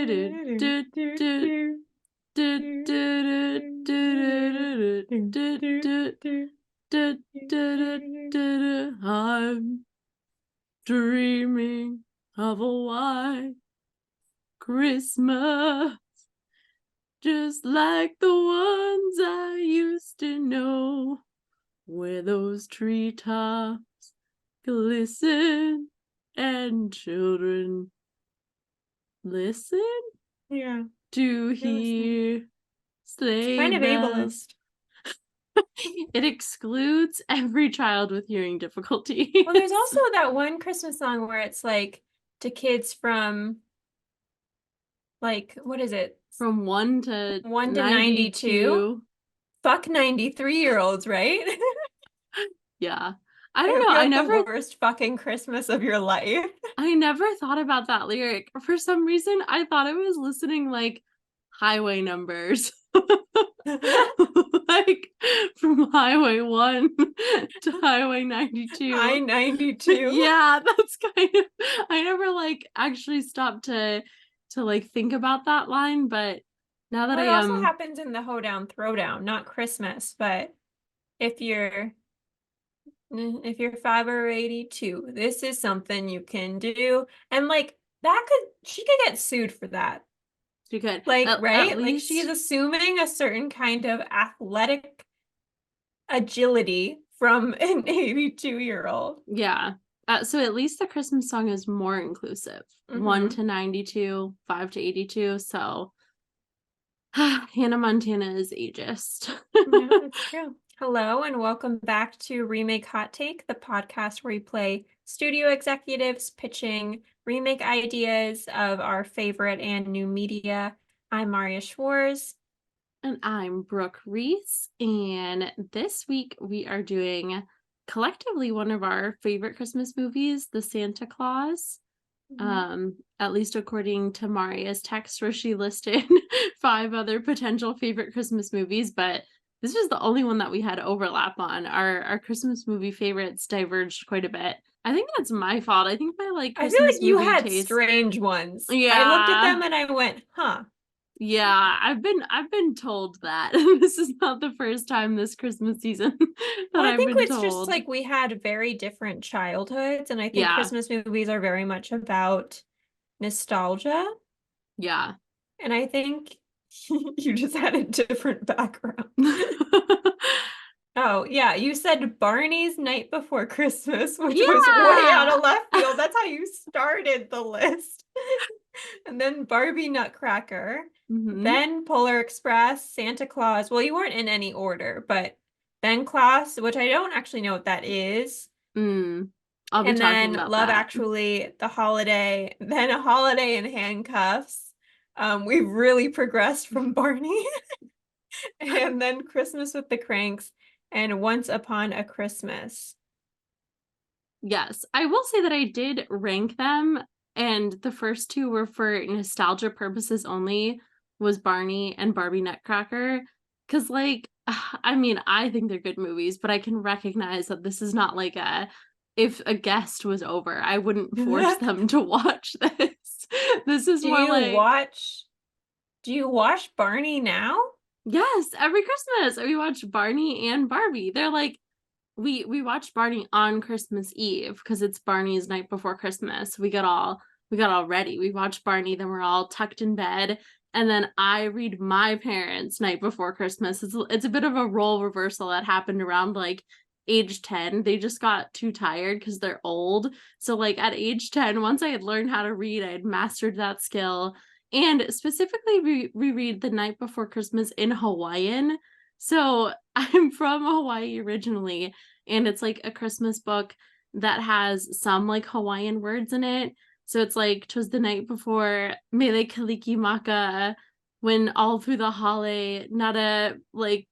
I'm dreaming of a white Christmas, just like the ones I used to know, where those treetops glisten and children listen to hear sleigh kind of bells. ableist. It excludes every child with hearing difficulties. Well, there's also that one Christmas song where it's like to kids from like, what is it? From 1 to 1 to 92. Fuck 93-year-olds, right? Yeah. I I don't hope know. you have the worst fucking Christmas of your life. I never thought about that lyric. For some reason, I thought I was listening like highway numbers. Like from Highway 1 to Highway 92. I-92. Yeah, that's kind of, I never like actually stopped to like think about that line, but now that Well, it I also am happens in the Hoedown Throwdown, not Christmas, but if you're 5 or 82, this is something you can do. And like she could get sued for that. you could Like, at right? Like least she's assuming a certain kind of athletic agility from an 82-year-old. yeah. So at least the Christmas song is more inclusive. 1 to 92, 5 to 82. So Hannah Montana is ageist. Yeah, that's true. Hello and welcome back to Remake Hot Take, the podcast where we play studio executives pitching remake ideas of our favorite and new media. I'm Marriya Schwarz. And I'm Brooke Rees. And this week we are doing collectively one of our favorite Christmas movies, The Santa Claus. At least according to Marriya's text where she listed 5 other potential favorite Christmas movies, but this was the only one that we had overlap on. Our Christmas movie favorites diverged quite a bit. I think that's my fault. I think my like I feel Christmas like you movie had taste. strange ones. Yeah. I looked at them and I went, huh. Yeah, I've been told that. This is not the first time this Christmas season that Well, I I've think been it's just told. like we had very different childhoods, and I think Yeah. Christmas movies are very much about nostalgia. Yeah. And I think you just had a different background. Oh, yeah, you said Barney's Night Before Christmas, which was way out Yeah. of left field. That's how you started the list. And then Barbie Nutcracker, then Polar Express, Santa Claus. Well, you weren't in any order, but then Klaus, which I don't actually know what that is. I'll be And talking then about Love that. Actually, The Holiday, then A Holiday in Handcuffs. We've really progressed from Barney. And then Christmas with the Cranks and Once Upon a Christmas. Yes, I will say that I did rank them, and the first 2 were for nostalgia purposes only, was Barney and Barbie Nutcracker. Because, like, I mean, I think they're good movies, but I can recognize that this is not like if a guest was over, I wouldn't force them to watch this. This is more like... Do you watch Barney now? Yes, every Christmas we watch Barney and Barbie. They're like, we watch Barney on Christmas Eve because it's Barney's night before Christmas. We got all ready. We watch Barney, then we're all tucked in bed, and then I read my parents' Night Before Christmas. It's a bit of a role reversal that happened around like age 10. They just got too tired because they're old. So like at age 10, once I had learned how to read, I had mastered that skill. And specifically, we read The Night Before Christmas in Hawaiian. So I'm from Hawaii originally, and it's like a Christmas book that has some like Hawaiian words in it. So it's like, 'twas the night before Mele Kalikimaka, when all through the hale, nada, like,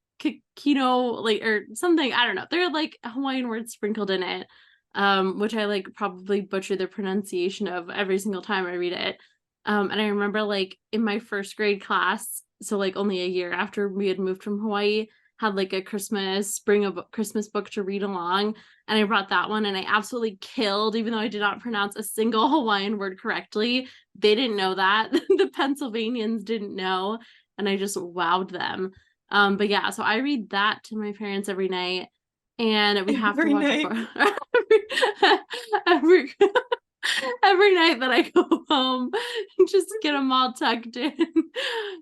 kino, like, or something, I don't know. There are like Hawaiian words sprinkled in it, which I like probably butcher the pronunciation of every single time I read it. And I remember like in my first grade class, so like only a year after we had moved from Hawaii, had like a Christmas book to read along, and I brought that one, and I absolutely killed, even though I did not pronounce a single Hawaiian word correctly, they didn't know that. The Pennsylvanians didn't know, and I just wowed them. But yeah, so I read that to my parents every night, and we have to Every watch night. every every night that I go home, just get them all tucked in.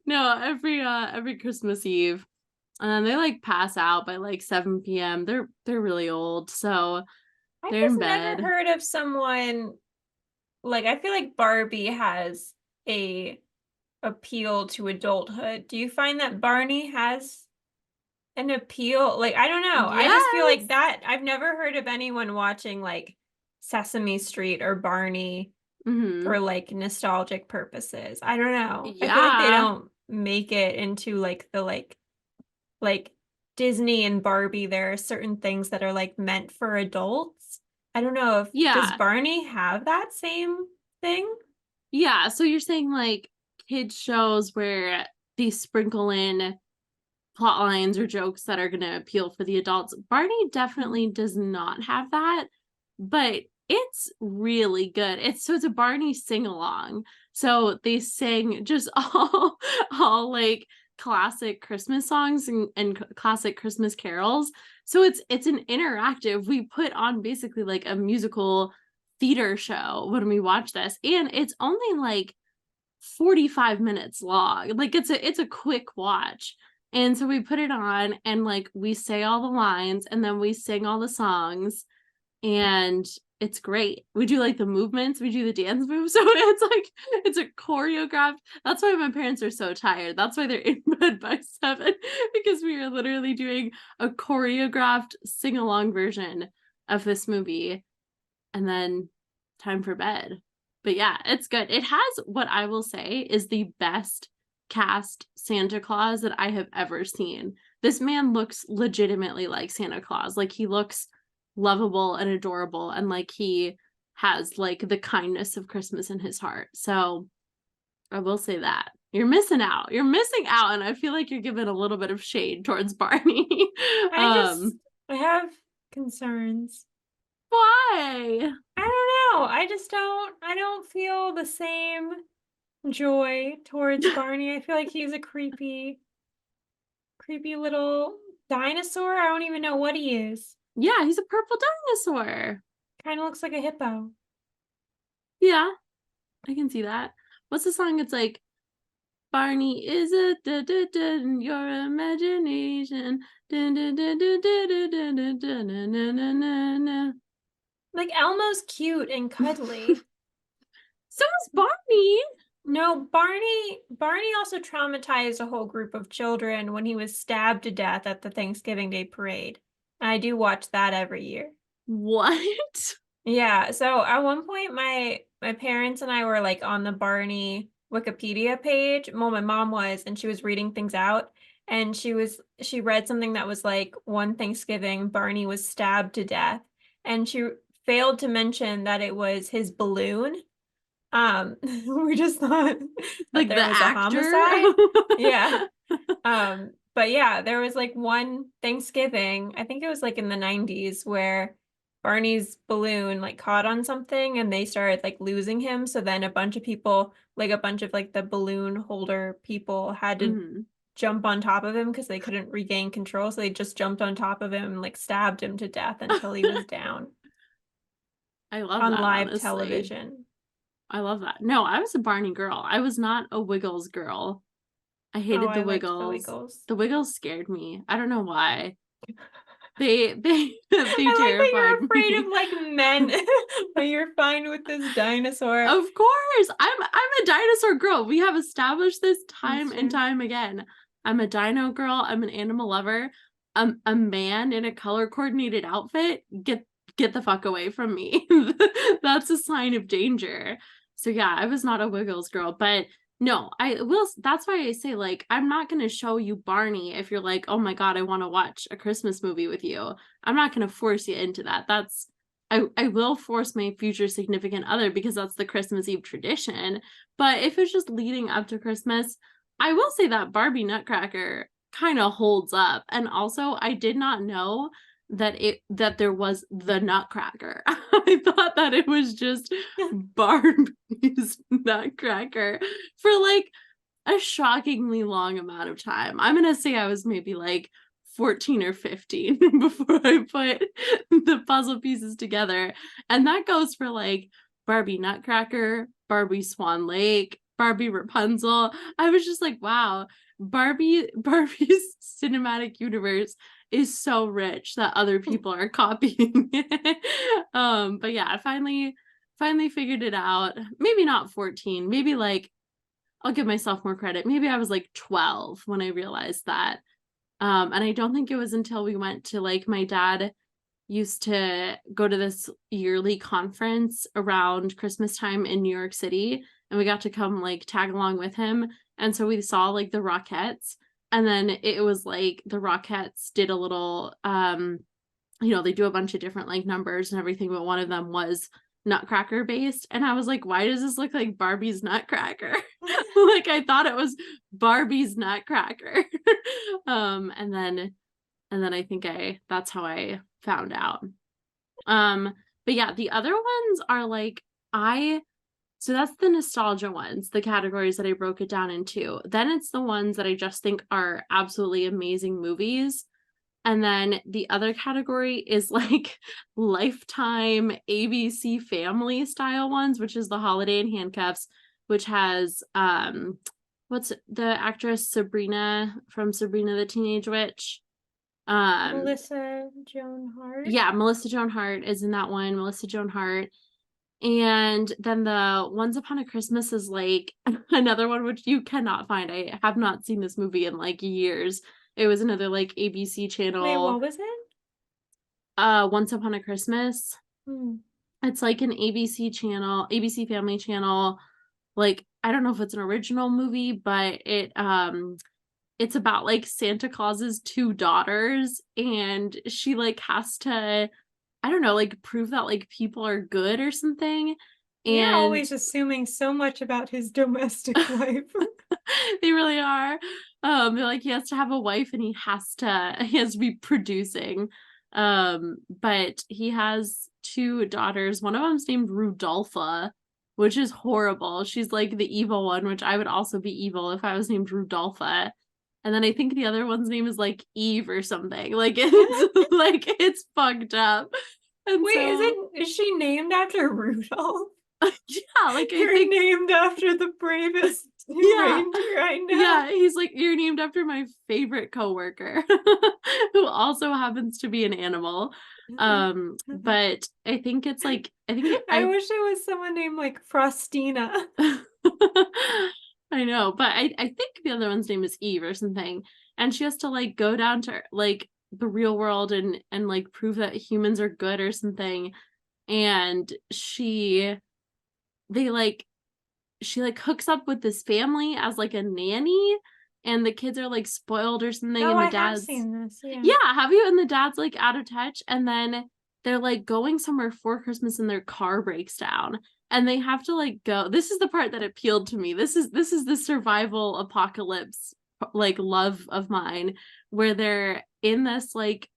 No, every Christmas Eve. And then they like pass out by like 7 p.m. They're really old, so I they're just in never bed. heard of someone like I feel like Barbie has a appeal to adulthood. Do you find that Barney has an appeal? Like, I don't know. I just feel like Yes. that I've never heard of anyone watching like Sesame Street or Barney Mm-hmm. for like nostalgic purposes. I don't know. I feel like they Yeah. don't make it into like the like Disney and Barbie, there are certain things that are like meant for adults. I don't know if does Yeah. Barney have that same thing? Yeah. So you're saying like kids shows where they sprinkle in plot lines or jokes that are going to appeal for the adults. Barney definitely does not have that, but it's really good. It's a Barney sing along. So they sing just all like classic Christmas songs and classic Christmas carols. So it's an interactive. We put on basically like a musical theater show when we watch this, and it's only like 45 minutes long. Like it's a quick watch. And so we put it on and like we say all the lines and then we sing all the songs, and it's great. We do like the movements, we do the dance moves. So it's a choreographed. That's why my parents are so tired. That's why they're in bed by 7, because we are literally doing a choreographed sing-along version of this movie, and then time for bed. But yeah, it's good. It has what I will say is the best cast Santa Claus that I have ever seen. This man looks legitimately like Santa Claus. Like he looks lovable and adorable, and like he has like the kindness of Christmas in his heart. So I will say that. You're missing out. You're missing out, and I feel like you're giving a little bit of shade towards Barney. I just I have concerns. Why? I don't know. I don't feel the same joy towards Barney. I feel like he's a creepy little dinosaur. I don't even know what he is. Yeah, he's a purple dinosaur. Kind of looks like a hippo. Yeah, I can see that. What's the song? It's like Barney is a da da da in your imagination. Da, da, da, da, da, da, da, da, na, na, na, na, na. Like Elmo's cute and cuddly. So is Barney. No, Barney also traumatized a whole group of children when he was stabbed to death at the Thanksgiving Day parade. I do watch that every year. What? Yeah, so at one point my parents and I were like on the Barney Wikipedia page. Well, my mom was, and she was reading things out, and she read something that was like one Thanksgiving Barney was stabbed to death, and she failed to mention that it was his balloon. We just thought that Like there the was a actor? homicide. Yeah. But yeah, there was like one Thanksgiving, I think it was like in the 90s, where Barney's balloon like caught on something and they started like losing him. So then a bunch of people, like a bunch of like the balloon holder people had to Mhm. jump on top of him because they couldn't regain control. So they just jumped on top of him and like stabbed him to death until he was down I love on that, live honestly. television. I love that. No, I was a Barney girl. I was not a Wiggles girl. I Oh, hated I the liked the Wiggles. Wiggles. The Wiggles scared me. I don't know why. They I like that terrified you're afraid of me. like men, but you're fine with this dinosaur. Of course. I'm a dinosaur girl. We have established this That's time and true. time again. I'm a dino girl. I'm an animal lover. A man in a color coordinated outfit, get the fuck away from me. That's a sign of danger. So yeah, I was not a Wiggles girl, but no, I will. That's why I say, like, I'm not going to show you Barney if you're like, oh my God, I want to watch a Christmas movie with you. I'm not going to force you into that. I will force my future significant other because that's the Christmas Eve tradition. But if it's just leading up to Christmas, I will say that Barbie Nutcracker kind of holds up. And also, I did not know that there was the Nutcracker. I thought that it was just Barbie's Nutcracker for like a shockingly long amount of time. I'm gonna say I was maybe like 14 or 15 before I put the puzzle pieces together. And that goes for like Barbie Nutcracker, Barbie Swan Lake, Barbie Rapunzel. I was just like, wow, Barbie's cinematic universe is so rich that other people are copying it. But yeah, I finally figured it out. Maybe not 14, maybe like I'll give myself more credit. Maybe I was like 12 when I realized that. And I don't think it was until we went to like my dad used to go to this yearly conference around Christmas time in New York City, and we got to come like tag along with him. And so we saw like the Rockettes, and then it was like the Rockettes did a little they do a bunch of different like numbers and everything, but one of them was Nutcracker based, and I was like, why does this look like Barbie's Nutcracker? Like I thought it was Barbie's Nutcracker. And then I think that's how I found out. But yeah, the other ones are like so that's the nostalgia ones, the categories that I broke it down into. Then it's the ones that I just think are absolutely amazing movies. And then the other category is like Lifetime ABC family style ones, which is The Holiday in Handcuffs, which has what's the actress Sabrina from Sabrina the Teenage Witch? Melissa Joan Hart. Yeah, Melissa Joan Hart is in that one. Melissa Joan Hart. And then the Once Upon a Christmas is like another one which you cannot find. I have not seen this movie in like years. It was another like ABC channel. Wait, what was it? Once Upon a Christmas. It's like an ABC channel, ABC Family channel. Like I don't know if it's an original movie, but it's about like Santa Claus's two daughters, and she like has to, I don't know, like prove that like people are good or something. You're And always assuming so much about his domestic life. They really are. They're like he has to have a wife and he has to be producing. But he has two daughters. One of them's named Rudolpha, which is horrible. She's like the evil one, which I would also be evil if I was named Rudolpha. And then I think the other one's name is like Eve or something. Like it's like it's fucked up. And wait, is she named after Rudolph? Yeah, like you're named after the bravest reindeer I know. Yeah, he's like, you're named after my favorite coworker, who also happens to be an animal. But I think it's like I wish it was someone named like Frostina. I know, but I think the other one's name is Eve or something, and she has to like go down to like the real world and like prove that humans are good or something, and she hooks up with this family as like a nanny, and the kids are like spoiled or something. Oh, And the I dad's have seen this. yeah, have you? And the dad's like out of touch, and then they're like going somewhere for Christmas and their car breaks down and they have to like go. This is the part that appealed to me. This is the survival apocalypse like love of mine, where they're in this like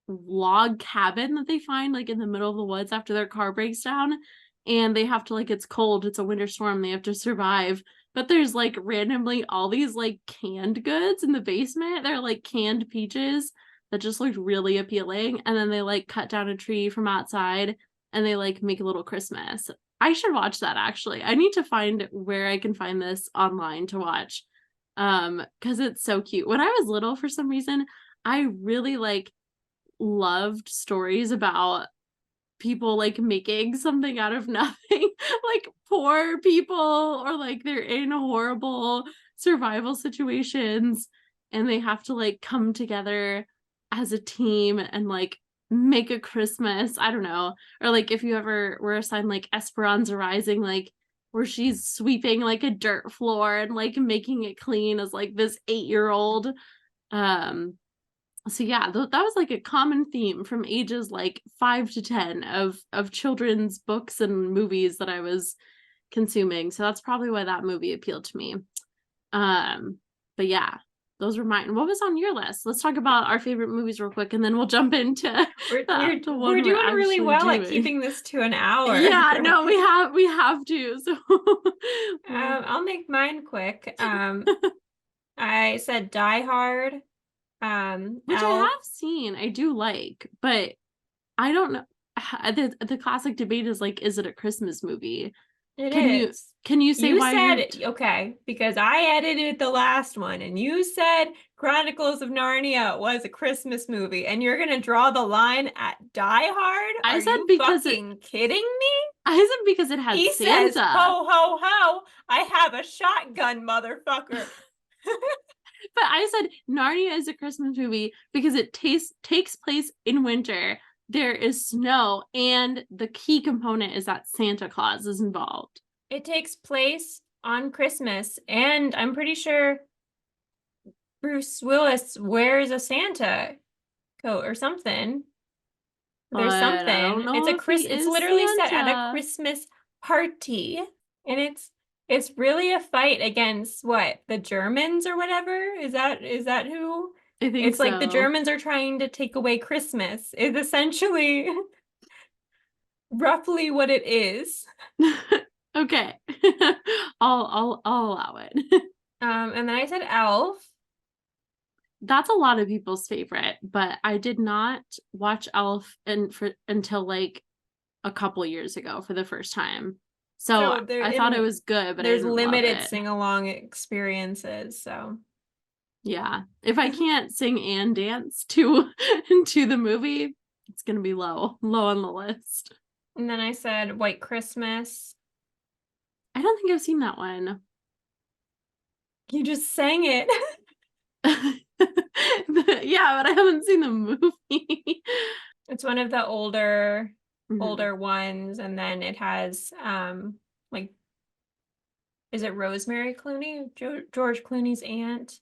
log cabin that they find like in the middle of the woods after their car breaks down, and they have to like, it's cold, it's a winter storm, they have to survive, but there's like randomly all these like canned goods in the basement. They're like canned peaches that just looked really appealing, and then they like cut down a tree from outside and they like make a little Christmas. I should watch that actually. I need to find where I can find this online to watch, because it's so cute. When I was little, for some reason I really like loved stories about people like making something out of nothing, like poor people, or like they're in horrible survival situations and they have to like come together as a team and like make a Christmas. I don't know. Or like if you ever were assigned like Esperanza Rising, like where she's sweeping like a dirt floor and like making it clean as like this 8-year-old. So yeah, that was like a common theme from ages like 5 to 10 of children's books and movies that I was consuming. So that's probably why that movie appealed to me. But yeah, Those were mine. What was on your list? Let's talk about our favorite movies real quick, and then we'll jump into We're the one doing we're really actually well at doing. keeping this to an hour. Yeah, no, we have to. So I'll make mine quick. I said Die Hard, which I Elf. have seen, I do like, but I don't know. The classic debate is like, is it a Christmas movie? It Can is. you say You why said, okay, because I edited the last one and you said Chronicles of Narnia was a Christmas movie and you're going to draw the line at Die Hard? I Are said you because fucking kidding me? I said because it had He says, Santa. ho, ho, ho, I have a shotgun, motherfucker. But I said Narnia is a Christmas movie because it takes place in winter. There is snow, and the key component is that Santa Claus is involved. It takes place on Christmas, and I'm pretty sure Bruce Willis wears a Santa coat or something. There's But I don't something. know if he It's is literally set at a Santa. Christmas party, and it's really a fight against what, the Germans or whatever? Is that who? I think It's like the so. Germans are trying to take away Christmas. Is essentially roughly what it is. Okay. I'll allow it. And then I said Elf. That's a lot of people's favorite, but I did not watch Elf until like a couple years ago for the first time. So I thought it was good, but I there's didn't love limited it. sing-along experiences, so Yeah. If I can't sing and dance to the movie, it's gonna be low on the list. And then I said White Christmas. I don't think I've seen that one. You just sang it. Yeah, but I haven't seen the movie. It's one of the older Mhm. ones, and then it has like, is it Rosemary Clooney? George Clooney's aunt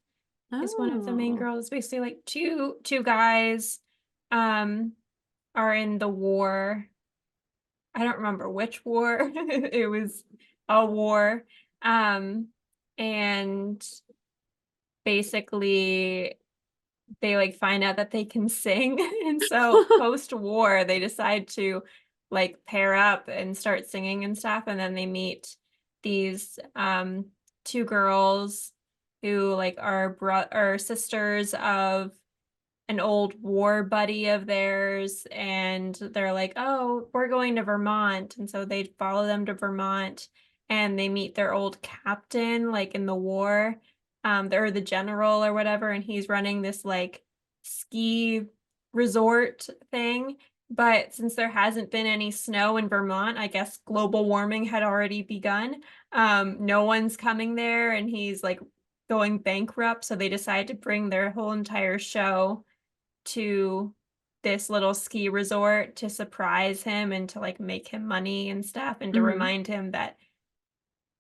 is one of the main Oh. girls. Basically, like two guys are in the war. I don't remember which war. It was a war. And basically they like find out that they can sing. And so post-war, they decide to like pair up and start singing and stuff. And then they meet these two girls who like are sisters of an old war buddy of theirs, and they're like, oh, we're going to Vermont. And so they follow them to Vermont and they meet their old captain like in the war, they're the general or whatever, and he's running this like ski resort thing. But since there hasn't been any snow in Vermont, I guess global warming had already begun. No one's coming there, and he's like going bankrupt. So they decide to bring their whole entire show to this little ski resort to surprise him and to like make him money and stuff, and to Mhm. remind him that,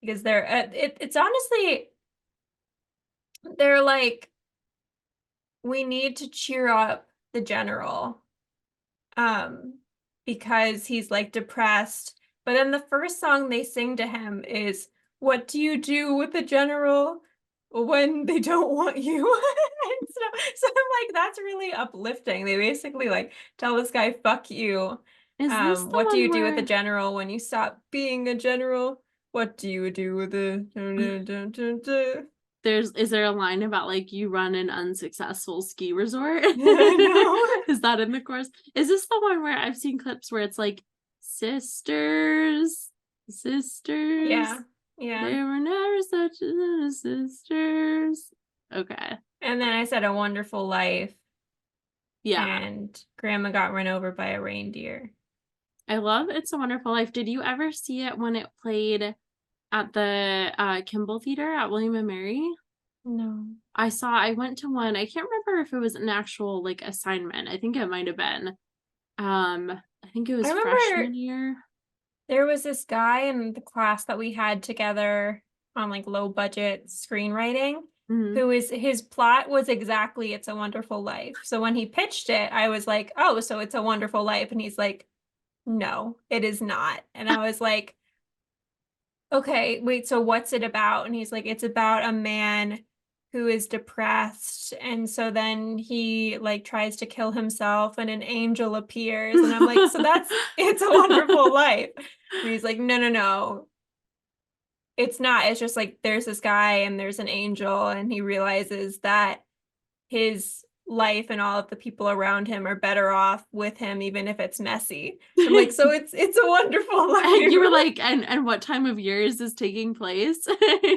because it's honestly, they're like, we need to cheer up the general because he's like depressed. But then the first song they sing to him is, what do you do with the general when they don't want you? And so I'm like, that's really uplifting. They basically like tell this guy, fuck you. Is this the What do one you do with the where general when you stop being a general? What do you do with the is there a line about like you run an unsuccessful ski resort? No. Is that in the course? Is this the one where I've seen clips where it's like sisters, Yeah. sisters? Yeah. There were never such as sisters. Okay. And then I said A Wonderful Life, Yeah. and Grandma got run over by a reindeer. I love It's a Wonderful Life. Did you ever see it when it played at the Kimball Theater at William and Mary? No. I went to one. I can't remember if it was an actual like assignment. I think it might have been. I think it I was remember freshman year. there was this guy in the class that we had together on like low budget screenwriting, Mhm. who is, his plot was exactly It's a Wonderful Life. So when he pitched it, I was like, oh, so It's a Wonderful Life. And he's like, no, it is not. And I was like, okay, wait, so what's it about? And he's like, it's about a man who is depressed, and so then he like tries to kill himself and an angel appears, and I'm like, so that's It's a Wonderful Life. And he's like, no, it's not. It's just like there's this guy and there's an angel, and he realizes that his life and all of the people around him are better off with him, even if it's messy. I'm like, so it's a wonderful life. And you were like, and what time of year is this taking place?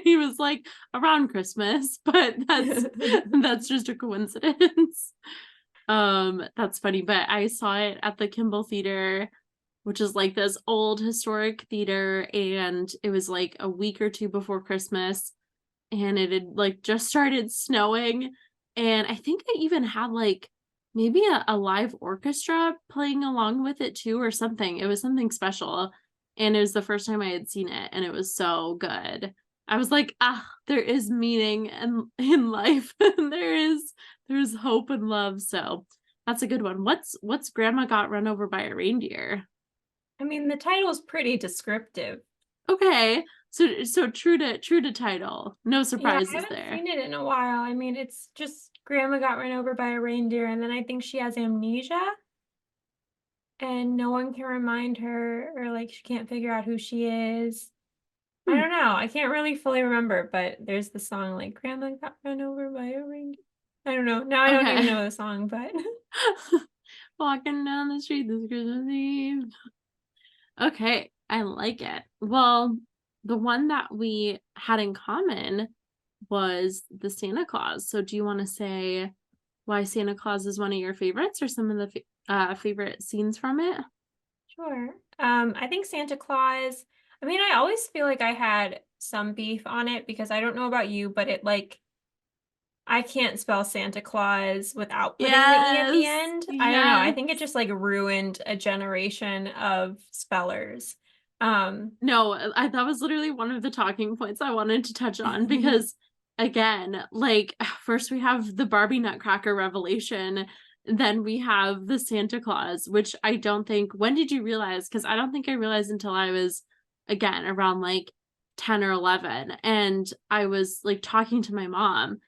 He was like, around Christmas, but that's just a coincidence. That's funny, but I saw it at the Kimball Theater, which is like this old historic theater, and it was like a week or two before Christmas, and it had like just started snowing, and I think I even had like maybe a live orchestra playing along with it too, or something. It was something special, and it was the first time I had seen it, and it was so good. I was like, there is meaning in life. There's hope and love. So that's a good one. What's Grandma Got Run Over by a Reindeer? I mean, the title is pretty descriptive. Okay. So true to title. No surprises I haven't there. seen it in a while. I mean, it's just Grandma got run over by a reindeer, and then I think she has amnesia, and no one can remind her, or like she can't figure out who she is. I don't know. I can't really fully remember, but there's the song like Grandma got run over by a reindeer. I don't know. Now I don't even know the song, but walking down the street this Christmas Eve. Okay, I like it. Well, the one that we had in common was the Santa Claus. So do you want to say why Santa Claus is one of your favorites, or some of the favorite scenes from it? Sure. I think Santa Claus, I mean, I always feel like I had some beef on it because I don't know about you, but it like I can't spell Santa Claus without putting the E at the end. I don't know. I think it just like ruined a generation of spellers. No, that was literally one of the talking points I wanted to touch on, because again, like first we have the Barbie Nutcracker revelation, then we have the Santa Claus, which I don't think, when did you realize? Because I don't think I realized until I was, again, around like 10 or 11, and I was like talking to my mom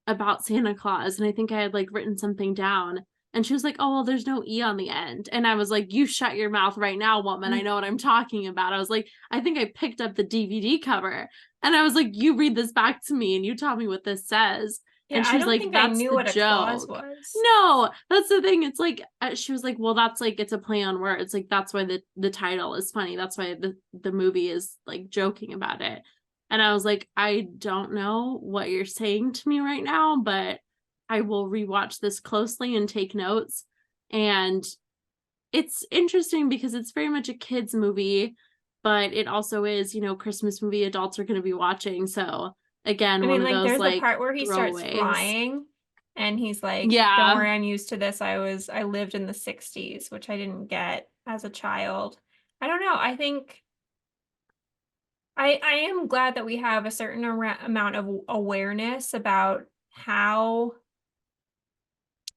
about Santa Claus, and I think I had like written something down, and she was like, oh, well, there's no E on the end. And I was like, you shut your mouth right now, woman. I know what I'm talking about. I was like, I think I picked up the DVD cover, and I was like, you read this back to me and you tell me what this says. Yeah, And she was like, I that's knew the what a clause joke. was. No, that's the thing. It's like, she was like, well, that's like, it's a play on words. Like, that's why the title is funny. That's why the movie is like joking about it. And I was like, I don't know what you're saying to me right now, but I will rewatch this closely and take notes. And it's interesting because it's very much a kids movie, but it also is, Christmas movie adults are going to be watching. So again, I one mean, of like those there's the like part where he starts throwaways. flying and he's like, Yeah. don't worry, I'm used to this. I lived in the 60s, which I didn't get as a child. I don't know. I think I am glad that we have a certain amount of awareness about how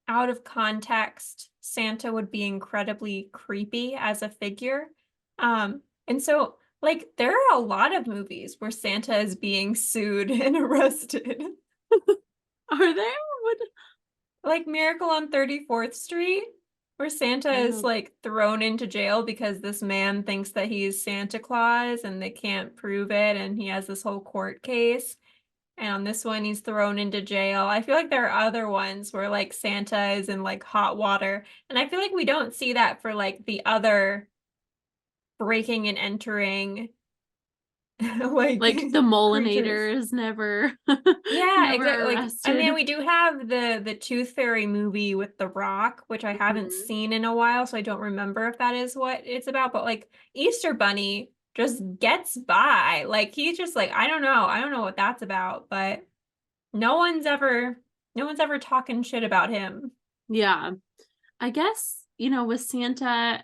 out of context Santa would be incredibly creepy as a figure. And so like there are a lot of movies where Santa is being sued and arrested. Are there? Like Miracle on 34th Street, where Santa is like thrown into jail because this man thinks that he's Santa Claus and they can't prove it, and he has this whole court case. And on this one, he's thrown into jail. I feel like there are other ones where like Santa is in like hot water. And I feel like we don't see that for like the other breaking and entering like the Molinator creatures. is never Yeah, never exactly. Like, I arrested. mean, we do have the Tooth Fairy movie with The Rock, which I haven't seen in a while, so I don't remember if that is what it's about. But like Easter Bunny just gets by. Like he's just like, I don't know what that's about, but no one's ever talking shit about him. Yeah. I guess, with Santa,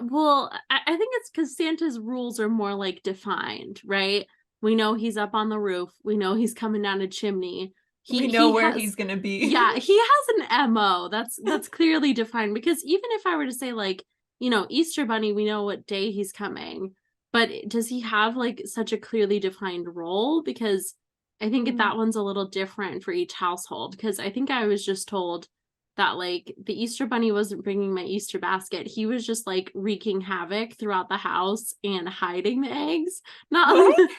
well, I think it's because Santa's rules are more like defined, right? We know he's up on the roof. We know he's coming down a chimney. We know where he's gonna be. Yeah, he has an MO that's clearly defined, because even if I were to say like, Easter Bunny, we know what day he's coming, but does he have like such a clearly defined role? Because I think that one's a little different for each household, because I think I was just told that like the Easter bunny wasn't bringing my Easter basket. He was just like wreaking havoc throughout the house and hiding the eggs. Not What?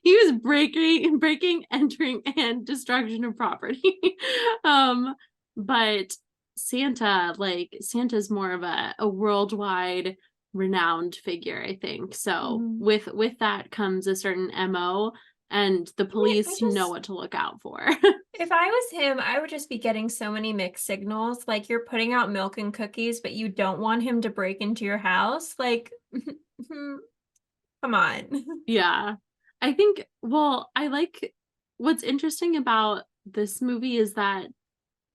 he was breaking, entering, and destruction of property. But Santa's more of a worldwide renowned figure, I think. So with that comes a certain MO, and the police know what to look out for. If I was him, I would just be getting so many mixed signals. Like, you're putting out milk and cookies, but you don't want him to break into your house. Like, come on. Yeah. I think, well, I like what's interesting about this movie is that,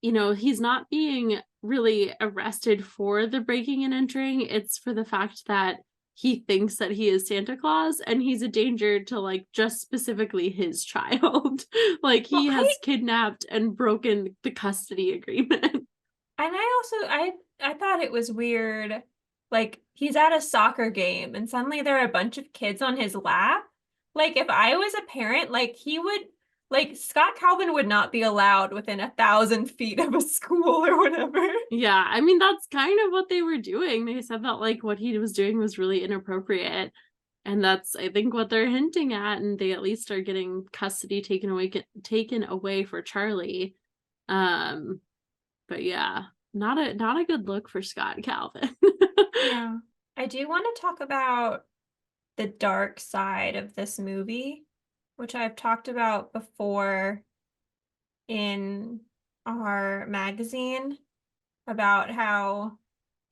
you know, he's not being really arrested for the breaking and entering. It's for the fact that he thinks that he is Santa Claus, and he's a danger to like just specifically his child. Like, he has kidnapped and broken the custody agreement. And I thought it was weird. Like, he's at a soccer game and suddenly there are a bunch of kids on his lap. Like, if I was a parent, like, Scott Calvin would not be allowed within 1,000 feet of a school or whatever. Yeah, I mean, that's kind of what they were doing. They said that like what he was doing was really inappropriate. And that's, I think, what they're hinting at. And they at least are getting custody taken away for Charlie. But yeah, not a good look for Scott Calvin. Yeah. I do want to talk about the dark side of this movie, which I've talked about before in our magazine, about how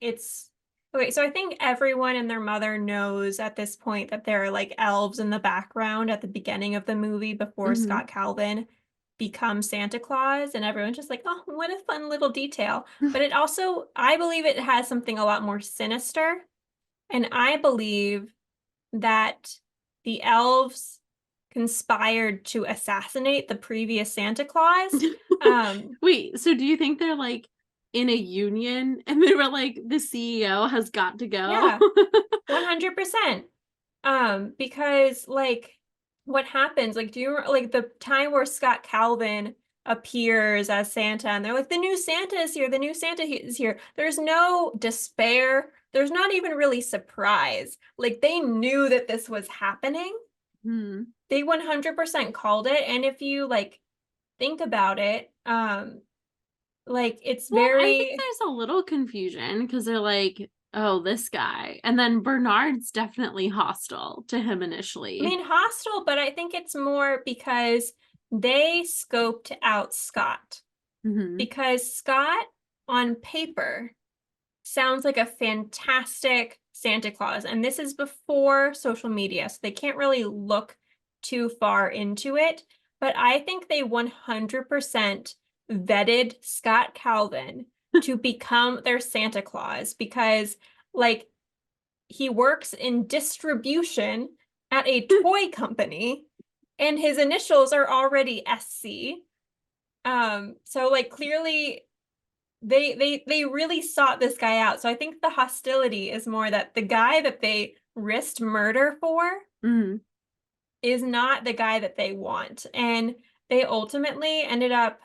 it's okay. So I think everyone and their mother knows at this point that there are like elves in the background at the beginning of the movie before Scott Calvin becomes Santa Claus, and everyone's just like, oh, what a fun little detail. But it also, I believe it has something a lot more sinister. And I believe that the elves conspired to assassinate the previous Santa Claus. Wait, so do you think they're like in a union and they were like, the CEO has got to go? Yeah, 100%. Because like, what happens? Like, do you like the time where Scott Calvin appears as Santa and they're like, the new Santa is here, the new Santa is here. There's no despair. There's not even really surprise. Like, they knew that this was happening. They 100% called it. And if you like think about it, like, it's very, I think there's a little confusion because they're like, oh, this guy. And then Bernard's definitely hostile to him initially. I mean, hostile, but I think it's more because they scoped out Scott. Because Scott, on paper, sounds like a fantastic Santa Claus. And this is before social media, so they can't really look too far into it. But I think they 100% vetted Scott Calvin to become their Santa Claus, because like, he works in distribution at a toy company and his initials are already SC. So like, clearly they really sought this guy out. So I think the hostility is more that the guy that they risked murder for is not the guy that they want. And they ultimately ended up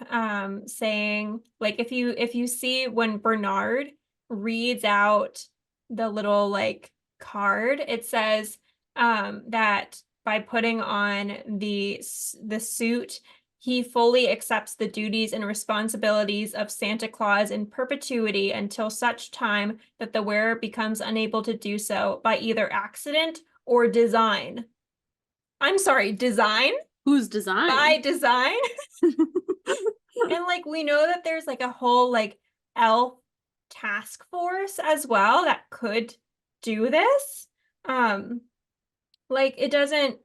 saying, like, if you see when Bernard reads out the little like card, it says that by putting on the suit, he fully accepts the duties and responsibilities of Santa Claus in perpetuity until such time that the wearer becomes unable to do so by either accident or design. I'm sorry, design? Whose design? By design? And like, we know that there's like a whole like elf task force as well that could do this. Like, it doesn't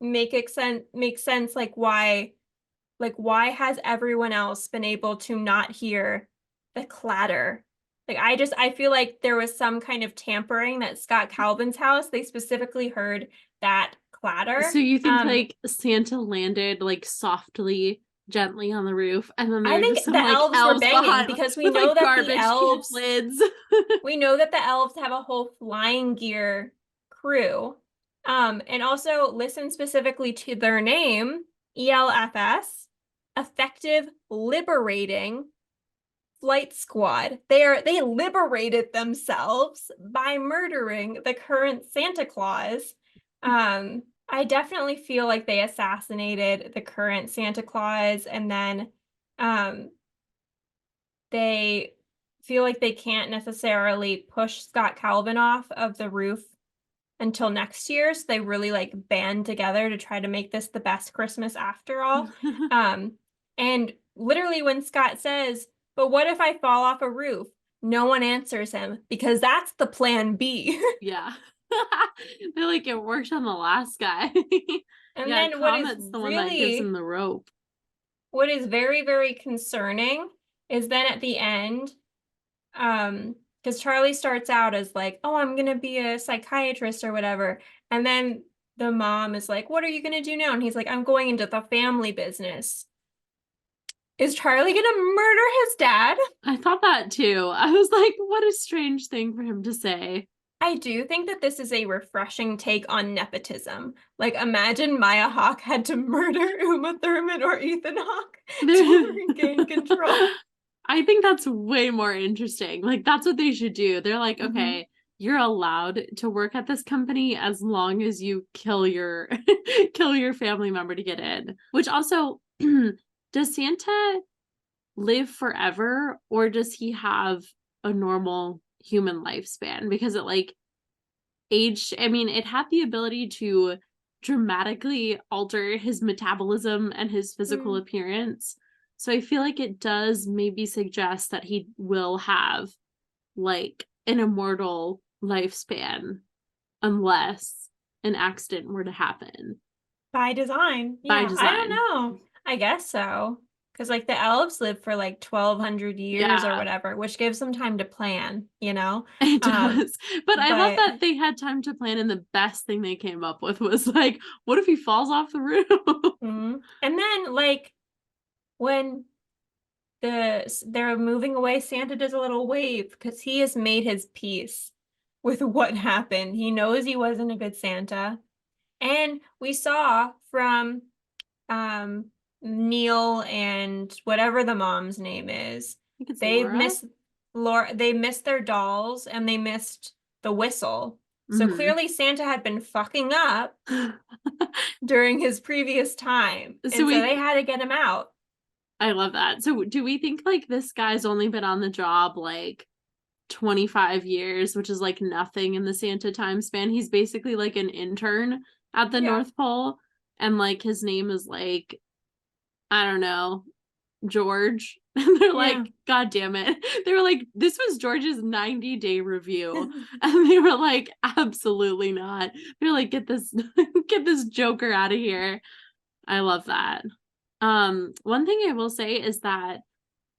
make sense like why has everyone else been able to not hear the clatter? Like, I feel like there was some kind of tampering at Scott Calvin's house. They specifically heard that clatter. So you think like Santa landed like softly, gently on the roof, and then I think just some, the like, elves were banging behind, because we with, know like, that the elves lids. we know that the elves have a whole flying gear crew. And also listen specifically to their name, ELFS, Effective Liberating Flight Squad. They liberated themselves by murdering the current Santa Claus. I definitely feel like they assassinated the current Santa Claus, and then they feel like they can't necessarily push Scott Calvin off of the roof until next year. So they really like band together to try to make this the best Christmas after all. And literally when Scott says, "But what if I fall off a roof?" No one answers him because that's the plan B. Yeah. They're like, it worked on the last guy. And Yeah, then Comet's the one that gives him the rope. what is very, very concerning is then at the end, because Charlie starts out as like, "Oh, I'm gonna be a psychiatrist or whatever," and then the mom is like, "What are you gonna do now?" And he's like, "I'm going into the family business." Is Charlie gonna murder his dad? I thought that too. I was like, what a strange thing for him to say. I do think that this is a refreshing take on nepotism. Like, imagine Maya Hawke had to murder Uma Thurman or Ethan Hawke to regain control. I think that's way more interesting. Like, that's what they should do. They're like, okay, you're allowed to work at this company as long as you kill your kill your family member to get in. Which also, does Santa live forever, or does he have a normal human lifespan? Because it like aged, I mean, it had the ability to dramatically alter his metabolism and his physical appearance. So I feel like it does maybe suggest that he will have like an immortal lifespan unless an accident were to happen. By design. By Yeah, I don't design. know. I guess so. Because like the elves live for like 1,200 years or Yeah, whatever, which gives them time to plan, you know? it Um, does. But I love but that they had time to plan, and the best thing they came up with was like, what if he falls off the roof? and then like when they're moving away, Santa does a little wave because he has made his peace with what happened. He knows he wasn't a good Santa. And we saw from um Neil and whatever the mom's name is, I think it's they Laura. missed they missed their dolls and they missed the whistle. So Mm-hmm. clearly Santa had been fucking up during his previous time. So And so they had to get him out. I love that. So do we think like this guy's only been on the job like 25 years, which is like nothing in the Santa time span? He's basically like an intern at the Yeah. North Pole, and like his name is like, I don't know, George. And they're like, Yeah. God damn it. They were like, this was George's 90-day review. And they were like, absolutely not. They're like, get this get this joker out of here. I love that. One thing I will say is that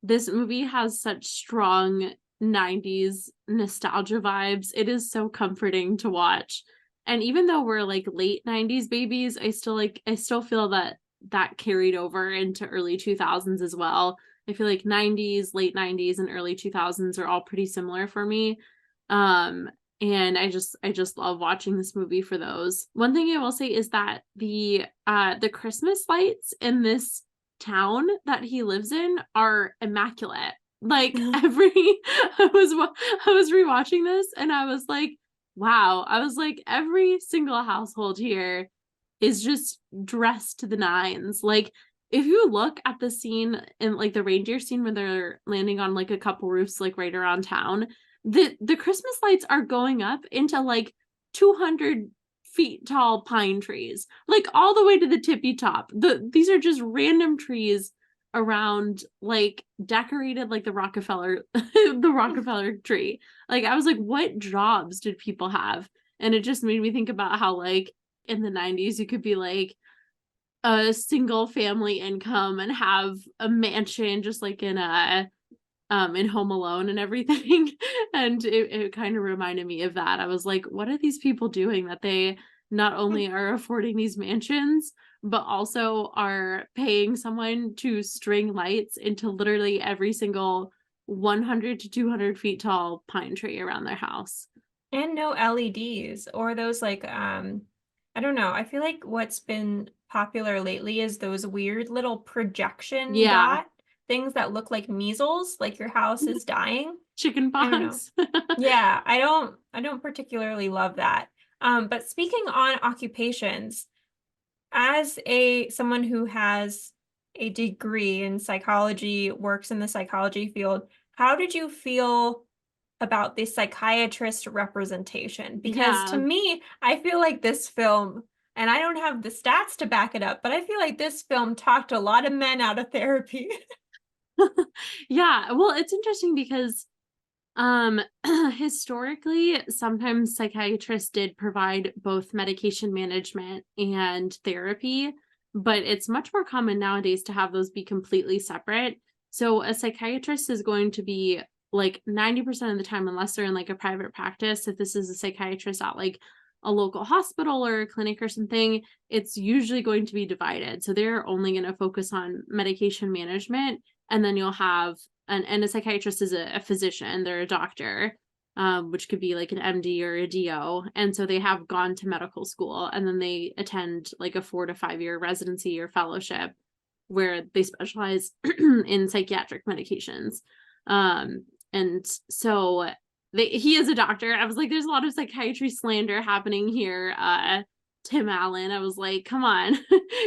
this movie has such strong 90s nostalgia vibes. It is so comforting to watch. And even though we're like late 90s babies, I still feel that that carried over into early 2000s as well. I feel like 90s, late 90s and early 2000s are all pretty similar for me. Um and I just love watching this movie for those. One thing I will say is that the Christmas lights in this town that he lives in are immaculate. Like every I was rewatching this and I was like, wow. I was like, every single household here is just dressed to the nines. Like if you look at the scene in like the reindeer scene where they're landing on like a couple roofs like right around town, the Christmas lights are going up into like 200 feet tall pine trees, like all the way to the tippy top. These are just random trees around, like decorated like the Rockefeller the Rockefeller tree. Like I was like, what jobs did people have? And it just made me think about how like in the 90s you could be like a single family income and have a mansion just like in Home Alone and everything. And it kind of reminded me of that. I was like, what are these people doing that they not only are affording these mansions, but also are paying someone to string lights into literally every single 100 to 200 feet tall pine tree around their house? And no LEDs or those like I don't know. I feel like what's been popular lately is those weird little projection Yeah. dot things that look like measles, like your house is dying. Chicken I don't know. pox. Yeah, I don't particularly love that. But speaking on occupations, as a someone who has a degree in psychology, works in the psychology field, how did you feel about the psychiatrist representation? Because to Yeah. me, I feel like this film, and I don't have the stats to back it up, but I feel like this film talked a lot of men out of therapy. Yeah. Well, it's interesting because historically, sometimes psychiatrists did provide both medication management and therapy, but it's much more common nowadays to have those be completely separate. So a psychiatrist is going to be like 90% of the time, unless they're in like a private practice, if this is a psychiatrist at like a local hospital or a clinic or something, it's usually going to be divided. So they're only going to focus on medication management, and then you'll have and a psychiatrist is a physician, they're a doctor, which could be like an MD or a DO. And so they have gone to medical school and then they attend like a 4 to 5 year residency or fellowship where they specialize in psychiatric medications. And so he is a doctor. I was like, there's a lot of psychiatry slander happening here. Tim Allen, I was like, come on,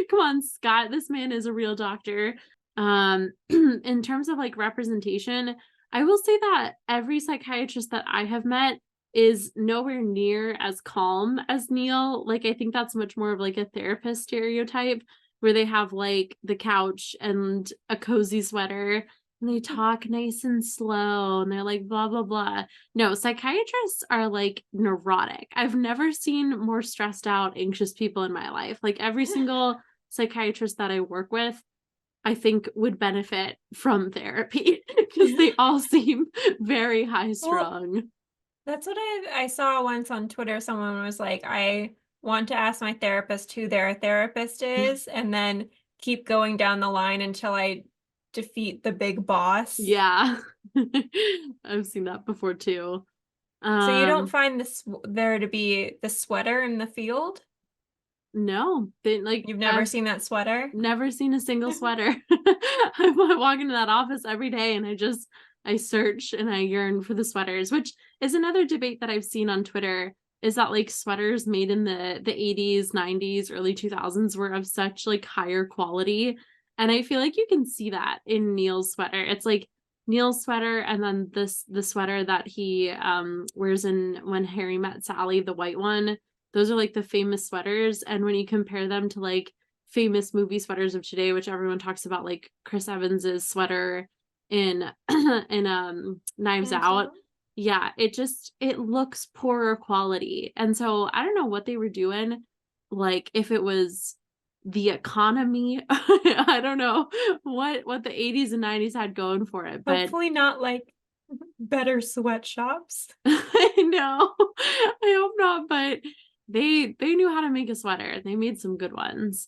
come on, Scott, this man is a real doctor. In terms of like representation, I will say that every psychiatrist that I have met is nowhere near as calm as Neil. Like, I think that's much more of like a therapist stereotype where they have like the couch and a cozy sweater and they talk nice and slow and they're like blah blah blah. No, psychiatrists are like neurotic. I've never seen more stressed out, anxious people in my life. Like every single psychiatrist that I work with, I think would benefit from therapy because they all seem very high Well, strung. that's what I saw once on Twitter. Someone was like, I want to ask my therapist who their therapist is, and then keep going down the line until I defeat the big boss. Yeah. I've seen that before too. So you don't Um, find this there to be the sweater in the field? no, they like You've never I've seen that sweater? never seen a single sweater. I walk into that office every day and I search and I yearn for the sweaters, which is another debate that I've seen on Twitter, is that like sweaters made in the 80s, 90s, early 2000s were of such like higher quality. And I feel like you can see that in Neil's sweater. It's like Neil's sweater and then the sweater that he wears in When Harry Met Sally, the white one. Those are like the famous sweaters. And when you compare them to like famous movie sweaters of today, which everyone talks about, like Chris Evans's sweater in in Knives Knives Out. Out? Yeah, it looks poorer quality. And so I don't know what they were doing, like if it was the economy. I don't know what the 80s and 90s had going for it, but Hopefully not like better sweatshops. I know. I hope not, but they knew how to make a sweater. They made some good ones.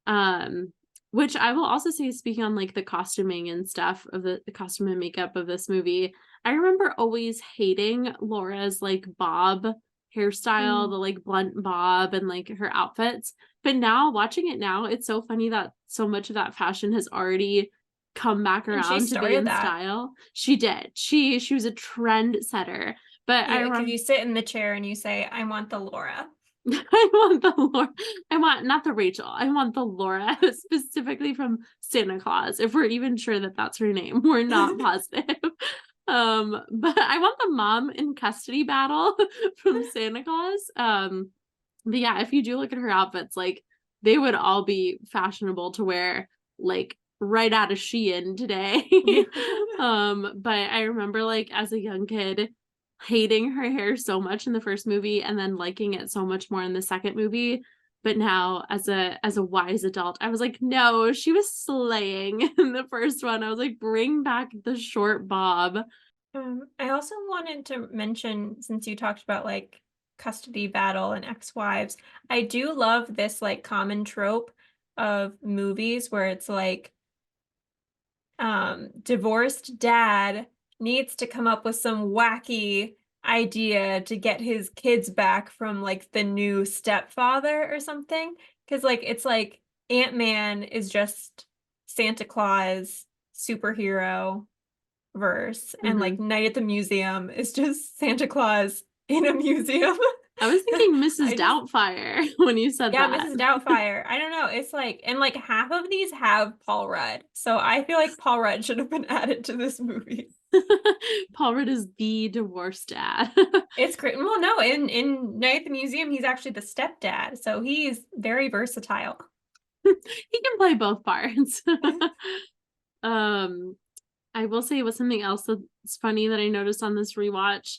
Um, which I will also say, speaking on like the costuming and stuff of the costume and makeup of this movie, I remember always hating Laura's like bob hairstyle, Mm. the like blunt bob and like her outfits. But now watching it now, it's so funny that so much of that fashion has already come back And she around to be started in that. style. She did. She was a trend setter. But I Yeah, because remember you sit in the chair and you say, I want the Laura. I want the Laura. I want not the Rachel. I want the Laura specifically from Santa Claus. If we're even sure that that's her name, we're not positive. But I want the mom in custody battle from Santa Claus. But yeah, if you do look at her outfits, like they would all be fashionable to wear, like right out of Shein today. But I remember like as a young kid hating her hair so much in the first movie and then liking it so much more in the second movie. But now as a wise adult, I was like, no, she was slaying in the first one. I was like, bring back the short bob. I also wanted to mention, since you talked about like custody battle and ex-wives, I do love this like common trope of movies where it's like divorced dad needs to come up with some wacky idea to get his kids back from like the new stepfather or something. Because like it's like Ant-Man is just Santa Claus superhero verse, and like Mhm. Night at the Museum is just Santa Claus in a museum. I was thinking Mrs. I just Doubtfire when you said Yeah, that. Mrs. Doubtfire. I don't know. It's like, and like half of these have Paul Rudd. So I feel like Paul Rudd should have been added to this movie. Paul Rudd is the divorced dad. It's great. Well, no, in Night at the Museum, he's actually the stepdad. So he's very versatile. He can play both parts. um, I will say what's something else that's funny that I noticed on this rewatch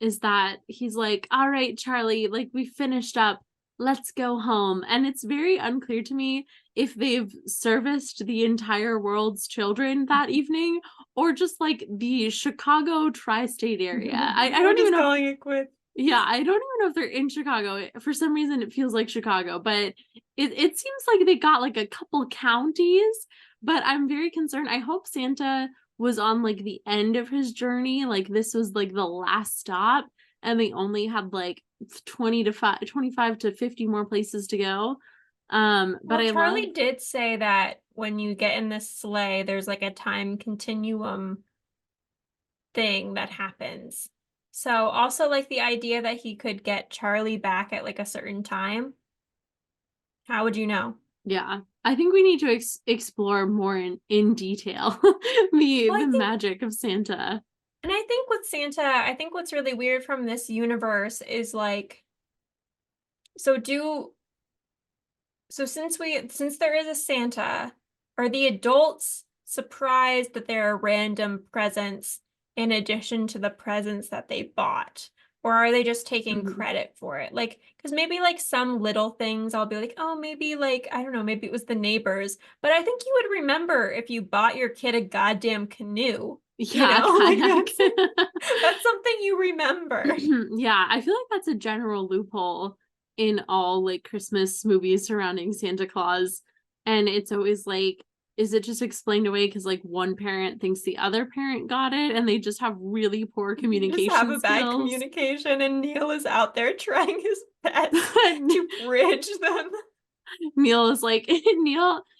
is that he's like, all right, Charlie, like we finished up. Let's go home. And it's very unclear to me if they've serviced the entire world's children that evening or just like the Chicago tri-state area. I We're don't even just know. calling it quits. Yeah, I don't even know if they're in Chicago. For some reason, it feels like Chicago, but it seems like they got like a couple counties. But I'm very concerned. I hope Santa was on like the end of his journey. Like this was like the last stop, and they only had like 25 to 50 more places to go. But Well, I love, Charlie did say that when you get in this sleigh, there's like a time continuum thing that happens. So also like the idea that he could get Charlie back at like a certain time. How would you know? yeah. I think we need to explore more in detail Well, I the think, magic of Santa. and I think with Santa, I think what's really weird from this universe is like, so do, so since there is a Santa, are the adults surprised that there are random presents in addition to the presents that they bought? Or are they just taking Mhm. credit for it? Like, because maybe like some little things I'll be like, oh, maybe like, I don't know, maybe it was the neighbors. But I think you would remember if you bought your kid a goddamn canoe, you Yeah, know? Like kayak. that's something you remember. Yeah, I feel like that's a general loophole in all like Christmas movies surrounding Santa Claus. And it's always like, is it just explained away because like one parent thinks the other parent got it and they just have really poor You just have communication a bad skills? communication, and Neil is out there trying his best to bridge them. Neil is like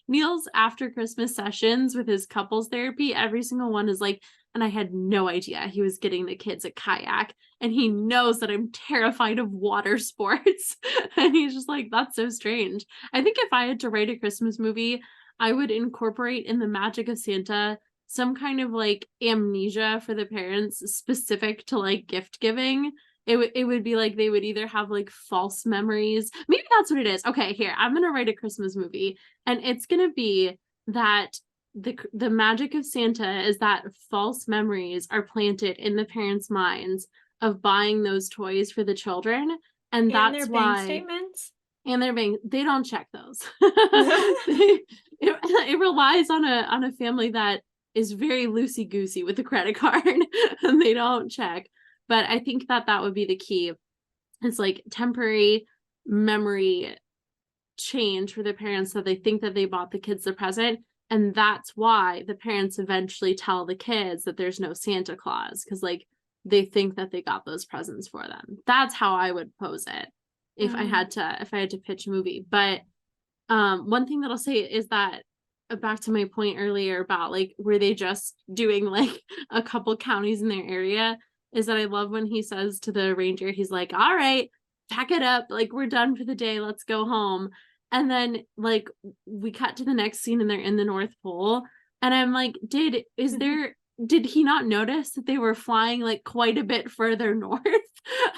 Neil's after Christmas sessions with his couples therapy, every single one is like, and I had no idea he was getting the kids a kayak, and he knows that I'm terrified of water sports. And he's just like, that's so strange. I think if I had to write a Christmas movie, I would incorporate in the magic of Santa some kind of like amnesia for the parents specific to like gift giving. It would be like they would either have like false memories. Maybe that's what it is. Okay, here, I'm gonna write a Christmas movie, and it's gonna be that the magic of Santa is that false memories are planted in the parents' minds of buying those toys for the children, and And their that's bank why. statements. And they don't check those. It relies on a family that is very loosey goosey with the credit card, and they don't check. But I think that would be the key. It's like temporary memory change for the parents that they think that they bought the kids the present. And that's why the parents eventually tell the kids that there's no Santa Claus, because like they think that they got those presents for them. That's how I would pose it if I had to pitch a movie. But one thing that I'll say is that back to my point earlier about like were they just doing like a couple counties in their area, is that I love when he says to the ranger, he's like, all right, pack it up, like we're done for the day, let's go home. And then like we cut to the next scene and they're in the North Pole, and I'm like, did he not notice that they were flying like quite a bit further north?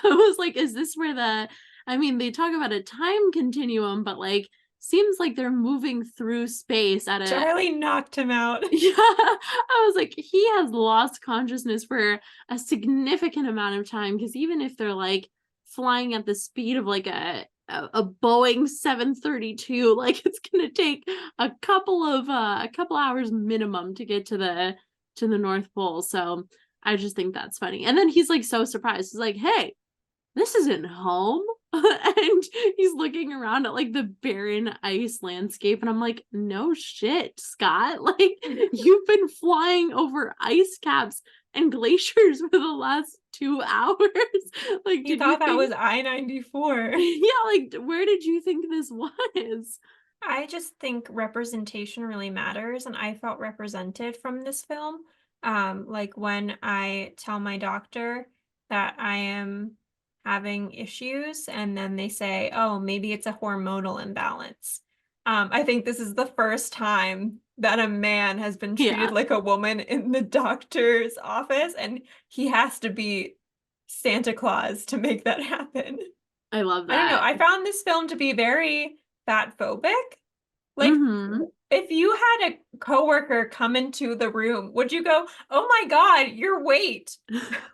I was like, is this where I mean, they talk about a time continuum, but like seems like they're moving through space at a. Charlie knocked him out. Yeah, I was like, he has lost consciousness for a significant amount of time, because even if they're like flying at the speed of like a Boeing 732, like it's gonna take a couple hours minimum to get to the North Pole. So I just think that's funny. And then he's like so surprised. He's like, hey, this isn't home. And he's looking around at like the barren ice landscape, and I'm like, no shit, Scott, like you've been flying over ice caps and glaciers for the last 2 hours. Like, You thought that was I-94. Yeah, like, where did you think this was? I just think representation really matters, and I felt represented from this film. Like when I tell my doctor that I am having issues, and then they say, oh, maybe it's a hormonal imbalance. I think this is the first time that a man has been treated Yeah, like a woman in the doctor's office, and he has to be Santa Claus to make that happen. I love I don't know. that. I found this film to be very fat phobic. Like, Mm-hmm. if you had a coworker come into the room, would you go, "Oh my God, your weight"?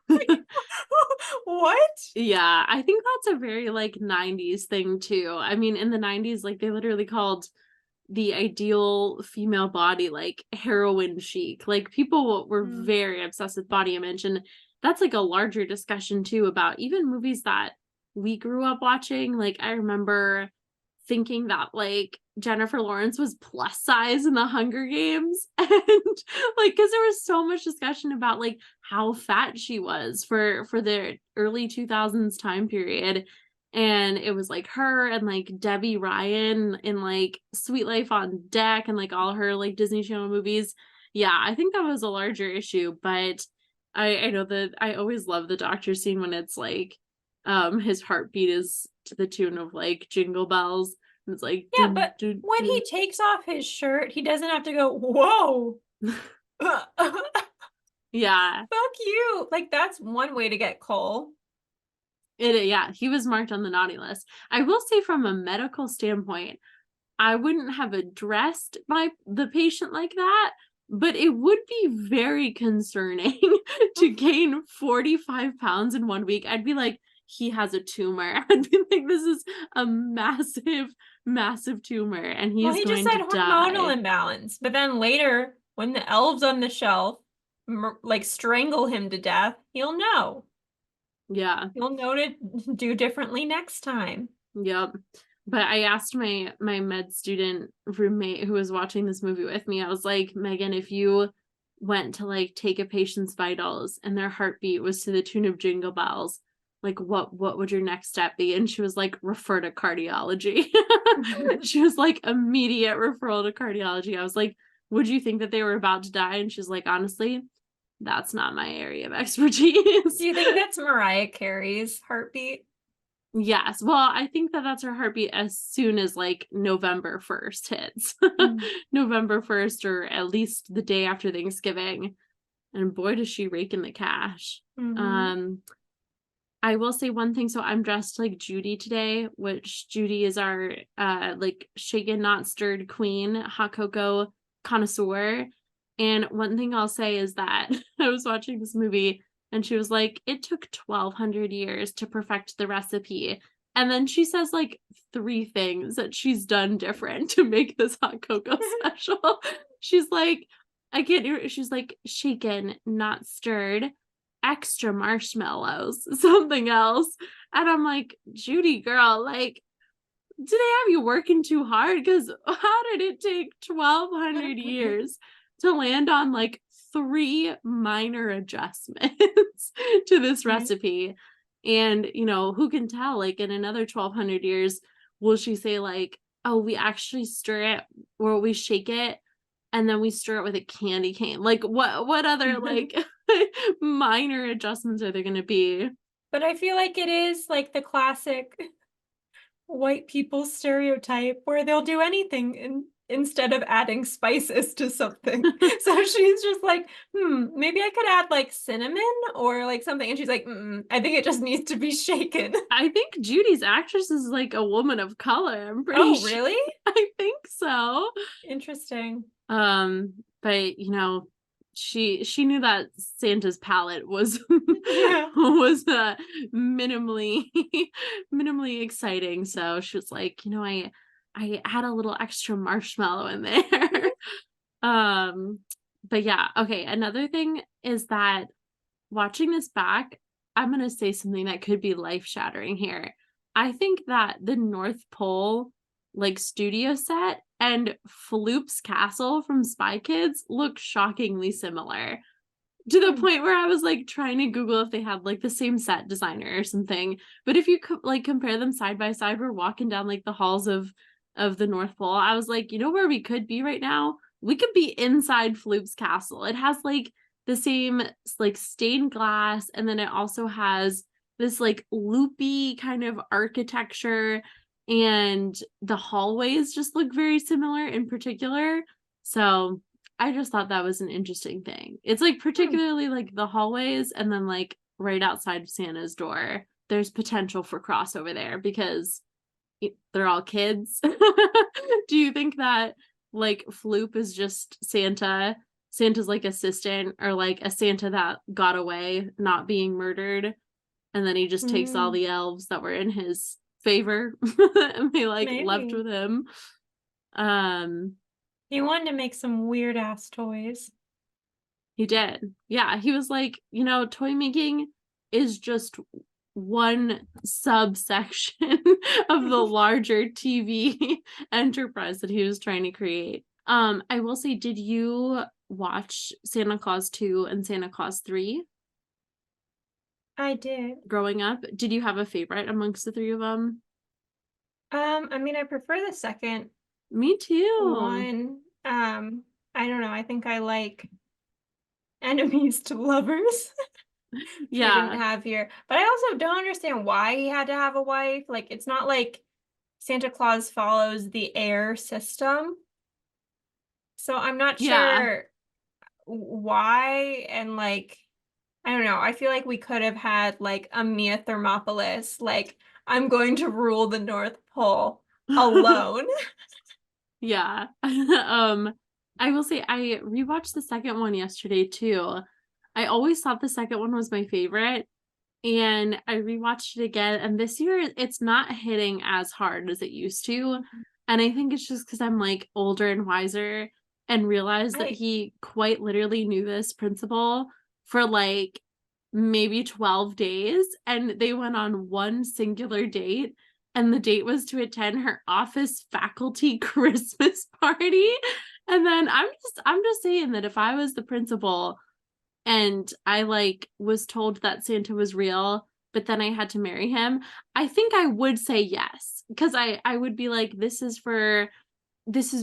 Like, what? Yeah, I think that's a very like 90s thing too. I mean, in the 90s, like they literally called the ideal female body like heroin chic. Like people were Mm. very obsessed with body image, and that's like a larger discussion too about even movies that we grew up watching. Like I remember thinking that like Jennifer Lawrence was plus size in the Hunger Games, and like because there was so much discussion about like how fat she was for the early 2000s time period. And it was like her and like Debbie Ryan in like Sweet Life on Deck and like all her like Disney Channel movies. Yeah, I think that was a larger issue, but I know that I always love the doctor scene when it's like his heartbeat is to the tune of like Jingle Bells. And it's like Yeah, dun, but dun, when dun. he takes off his shirt, he doesn't have to go, "Whoa, fuck Yeah. you." Like, that's one way to get coal. Yeah, he was marked on the naughty list. I will say from a medical standpoint, I wouldn't have addressed the patient like that, but it would be very concerning to gain 45 pounds in 1 week. I'd be like, he has a tumor. I'd be like, this is a massive, massive tumor, and Well, he's he just going said to hormonal die. imbalance, but then later, when the elves on the shelf like strangle him to death, he'll know. Yeah. You'll know to do differently next time. Yep. But I asked my med student roommate who was watching this movie with me, I was like, Megan, if you went to like take a patient's vitals and their heartbeat was to the tune of Jingle Bells, like what would your next step be? And she was like, refer to cardiology. She was like, immediate referral to cardiology. I was like, would you think that they were about to die? And she's like, honestly, that's not my area of expertise. Do you think that's Marriya Carey's heartbeat? Yes. Well, I think that that's her heartbeat as soon as like November 1st hits. November 1st, or at least the day after Thanksgiving. And boy, does she rake in the cash. Mm-hmm. I will say one thing. So I'm dressed like Judy today, which Judy is our like shaken, not stirred queen, hot cocoa connoisseur. And one thing I'll say is that I was watching this movie and she was like, it took 1,200 years to perfect the recipe. And then she says like 3 things that she's done different to make this hot cocoa special. She's like, I can't do it. She's like, shaken, not stirred, extra marshmallows, something else. And I'm like, Judy, girl, like, do they have you working too hard? Because how did it take 1,200 years to land on like 3 minor adjustments to this recipe? And, you know, who can tell, like in another 1,200 years, will she say like, oh, we actually stir it or we shake it and then we stir it with a candy cane? Like what other like minor adjustments are there going to be? But I feel like it is like the classic white people stereotype where they'll do anything instead of adding spices to something. So she's just like, maybe I could add like cinnamon or like something. And she's like, I think it just needs to be shaken. I think Judy's actress is like a woman of color. I'm pretty Oh, sure. really? I think so. Interesting. But you know, she knew that Santa's palate was Yeah. was minimally minimally exciting. So she was like, you know, I add a little extra marshmallow in there. But yeah, okay. Another thing is that watching this back, I'm gonna say something that could be life shattering here. I think that the North Pole like studio set and Floop's castle from Spy Kids look shockingly similar. to the point where I was like trying to Google if they had like the same set designer or something. But if you like compare them side by side, we're walking down like the halls of the North Pole. I was like, you know where we could be right now? We could be inside Floop's castle. It has like the same like stained glass, and then it also has this like loopy kind of architecture, and the hallways just look very similar in particular. So I just thought that was an interesting thing. It's like particularly like the hallways, and then like right outside of Santa's door, there's potential for crossover there because they're all kids. Do you think that like Floop is just Santa's like assistant, or like a Santa that got away not being murdered, and then he just takes all the elves that were in his favor and they like left with him? He wanted to make some weird ass toys. He did. Yeah, he was like, toy making is just one subsection of the larger TV enterprise that he was trying to create. I will say, did you watch Santa Claus 2 and Santa Claus 3? I did. Growing up, did you have a favorite amongst the three of them? I mean, I prefer the second Me too. one. I don't know. I think I like enemies to lovers. Yeah. He didn't have here. But I also don't understand why he had to have a wife. Like, it's not like Santa Claus follows the heir system. So I'm not sure why. And like, I don't know. I feel like we could have had like a Mia Thermopolis, like, I'm going to rule the North Pole alone. Yeah. I will say I rewatched the second one yesterday too. I always thought the second one was my favorite, and I rewatched it again, and this year it's not hitting as hard as it used to. And I think it's just because I'm like older and wiser and realized that he quite literally knew this principal for like maybe 12 days, and they went on one singular date, and the date was to attend her office faculty Christmas party. And then I'm just saying that if I was the principal and I like was told that Santa was real, but then I had to marry him, I think I would say yes, because I would be like, this is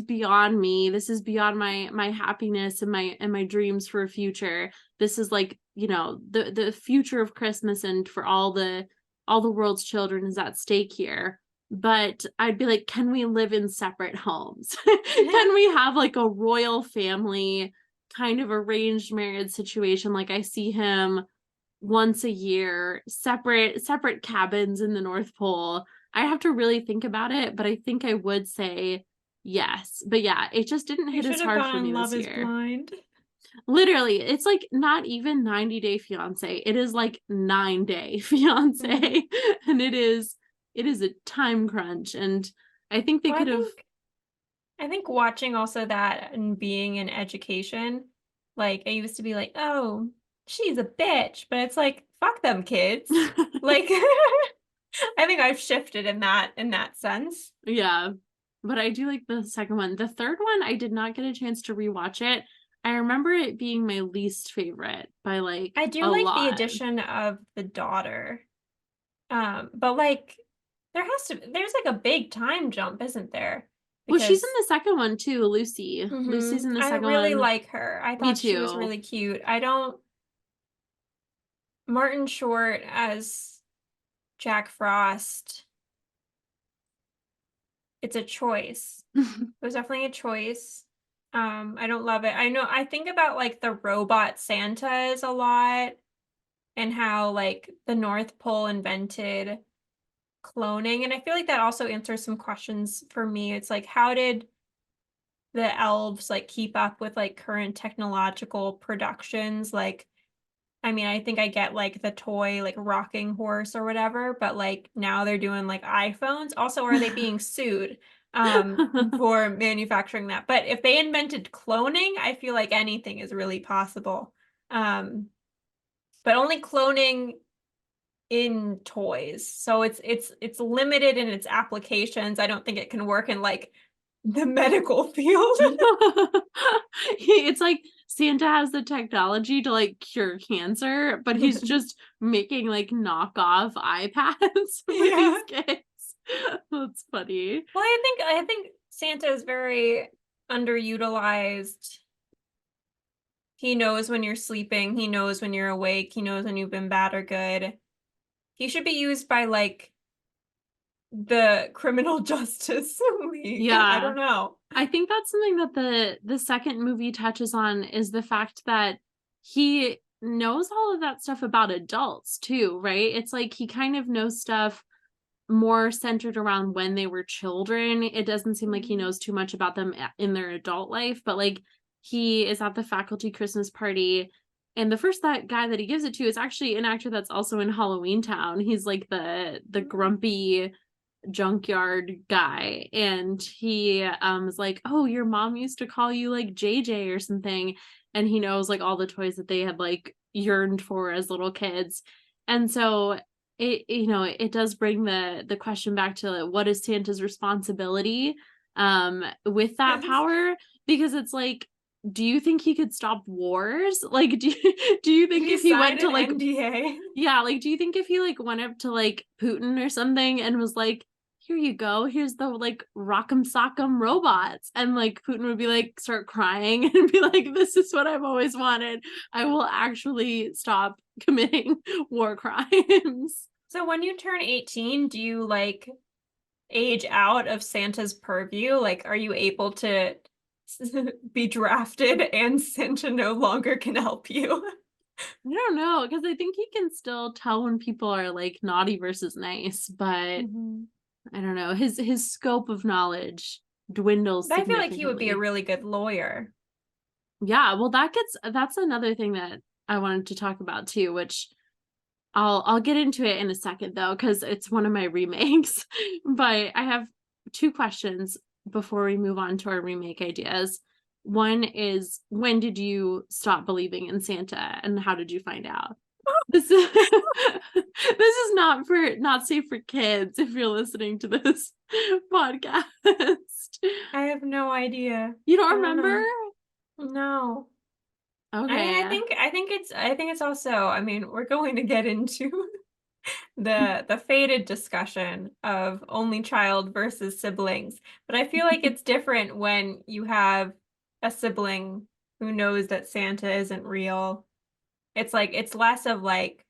beyond me. This is beyond my happiness and my dreams for a future. This is like, the future of Christmas, and for all the world's children is at stake here. But I'd be like, can we live in separate homes? Can we have like a royal family kind of arranged marriage situation? Like, I see him once a year, separate cabins in the North Pole. I have to really think about it, but I think I would say yes. But yeah, it just didn't hit as hard for me this year. Blind. Literally, it's like not even 90 Day Fiance. It is like 9 Day Fiance. And it is a time crunch. And I think they could have. I think watching also that and being in education, like, I used to be like, oh, she's a bitch, but it's like, fuck them kids. Like, I think I've shifted in that sense. Yeah. But I do like the second one. The third one, I did not get a chance to rewatch it. I remember it being my least favorite by like I do like the addition of the daughter. But like there's like a big time jump, isn't there? Well, she's in the second one too, Lucy. Lucy's in the second one. I really like her. I thought she was really cute. Martin Short as Jack Frost. It's a choice. It was definitely a choice. I don't love it. I think about like the robot Santas a lot, and how like the North Pole invented cloning, and I feel like that also answers some questions for me. It's like, how did the elves like keep up with like current technological productions? Like, I mean, I think I get like the toy like rocking horse or whatever, but like now they're doing like iPhones. Also, are they being sued for manufacturing that? But if they invented cloning, I feel like anything is really possible. But only cloning in toys. So it's limited in its applications. I don't think it can work in like the medical field. It's like Santa has the technology to like cure cancer, but he's just making like knockoff iPads for these kids. That's funny. Well, I think Santa is very underutilized. He knows when you're sleeping, he knows when you're awake, he knows when you've been bad or good. He should be used by like the criminal justice league. Yeah. I don't know. I think that's something that the second movie touches on, is the fact that he knows all of that stuff about adults too, right? It's like he kind of knows stuff more centered around when they were children. It doesn't seem like he knows too much about them in their adult life, but like he is at the faculty Christmas party, and the first that guy that he gives it to is actually an actor that's also in Halloween Town. He's like the grumpy junkyard guy, and he is like, oh, your mom used to call you like JJ or something, and he knows like all the toys that they had like yearned for as little kids. And so it does bring the question back to what is Santa's responsibility with that power, because it's like, do you think he could stop wars? Like, do you think if he went to like NDA? Yeah, like, do you think if he like went up to like Putin or something and was like, here you go, here's the like rock'em sock'em robots, and like Putin would be like start crying and be like, this is what I've always wanted, I will actually stop committing war crimes. So when you turn 18, do you like age out of Santa's purview? Like, are you able to be drafted and Santa no longer can help you? I don't know, because I think he can still tell when people are like naughty versus nice, but I don't know, his scope of knowledge dwindles. But I feel like he would be a really good lawyer. Yeah, well, that's another thing that I wanted to talk about too, which I'll get into it in a second though, because it's one of my remakes. But I have two questions before we move on to our remake ideas. One is, when did you stop believing in Santa, and how did you find out? This is this is not safe for kids if you're listening to this podcast. I have no idea. You don't remember? No. Okay. I think it's also, I mean, we're going to get into the faded discussion of only child versus siblings, but I feel like it's different when you have a sibling who knows that Santa isn't real. It's like, it's less of like,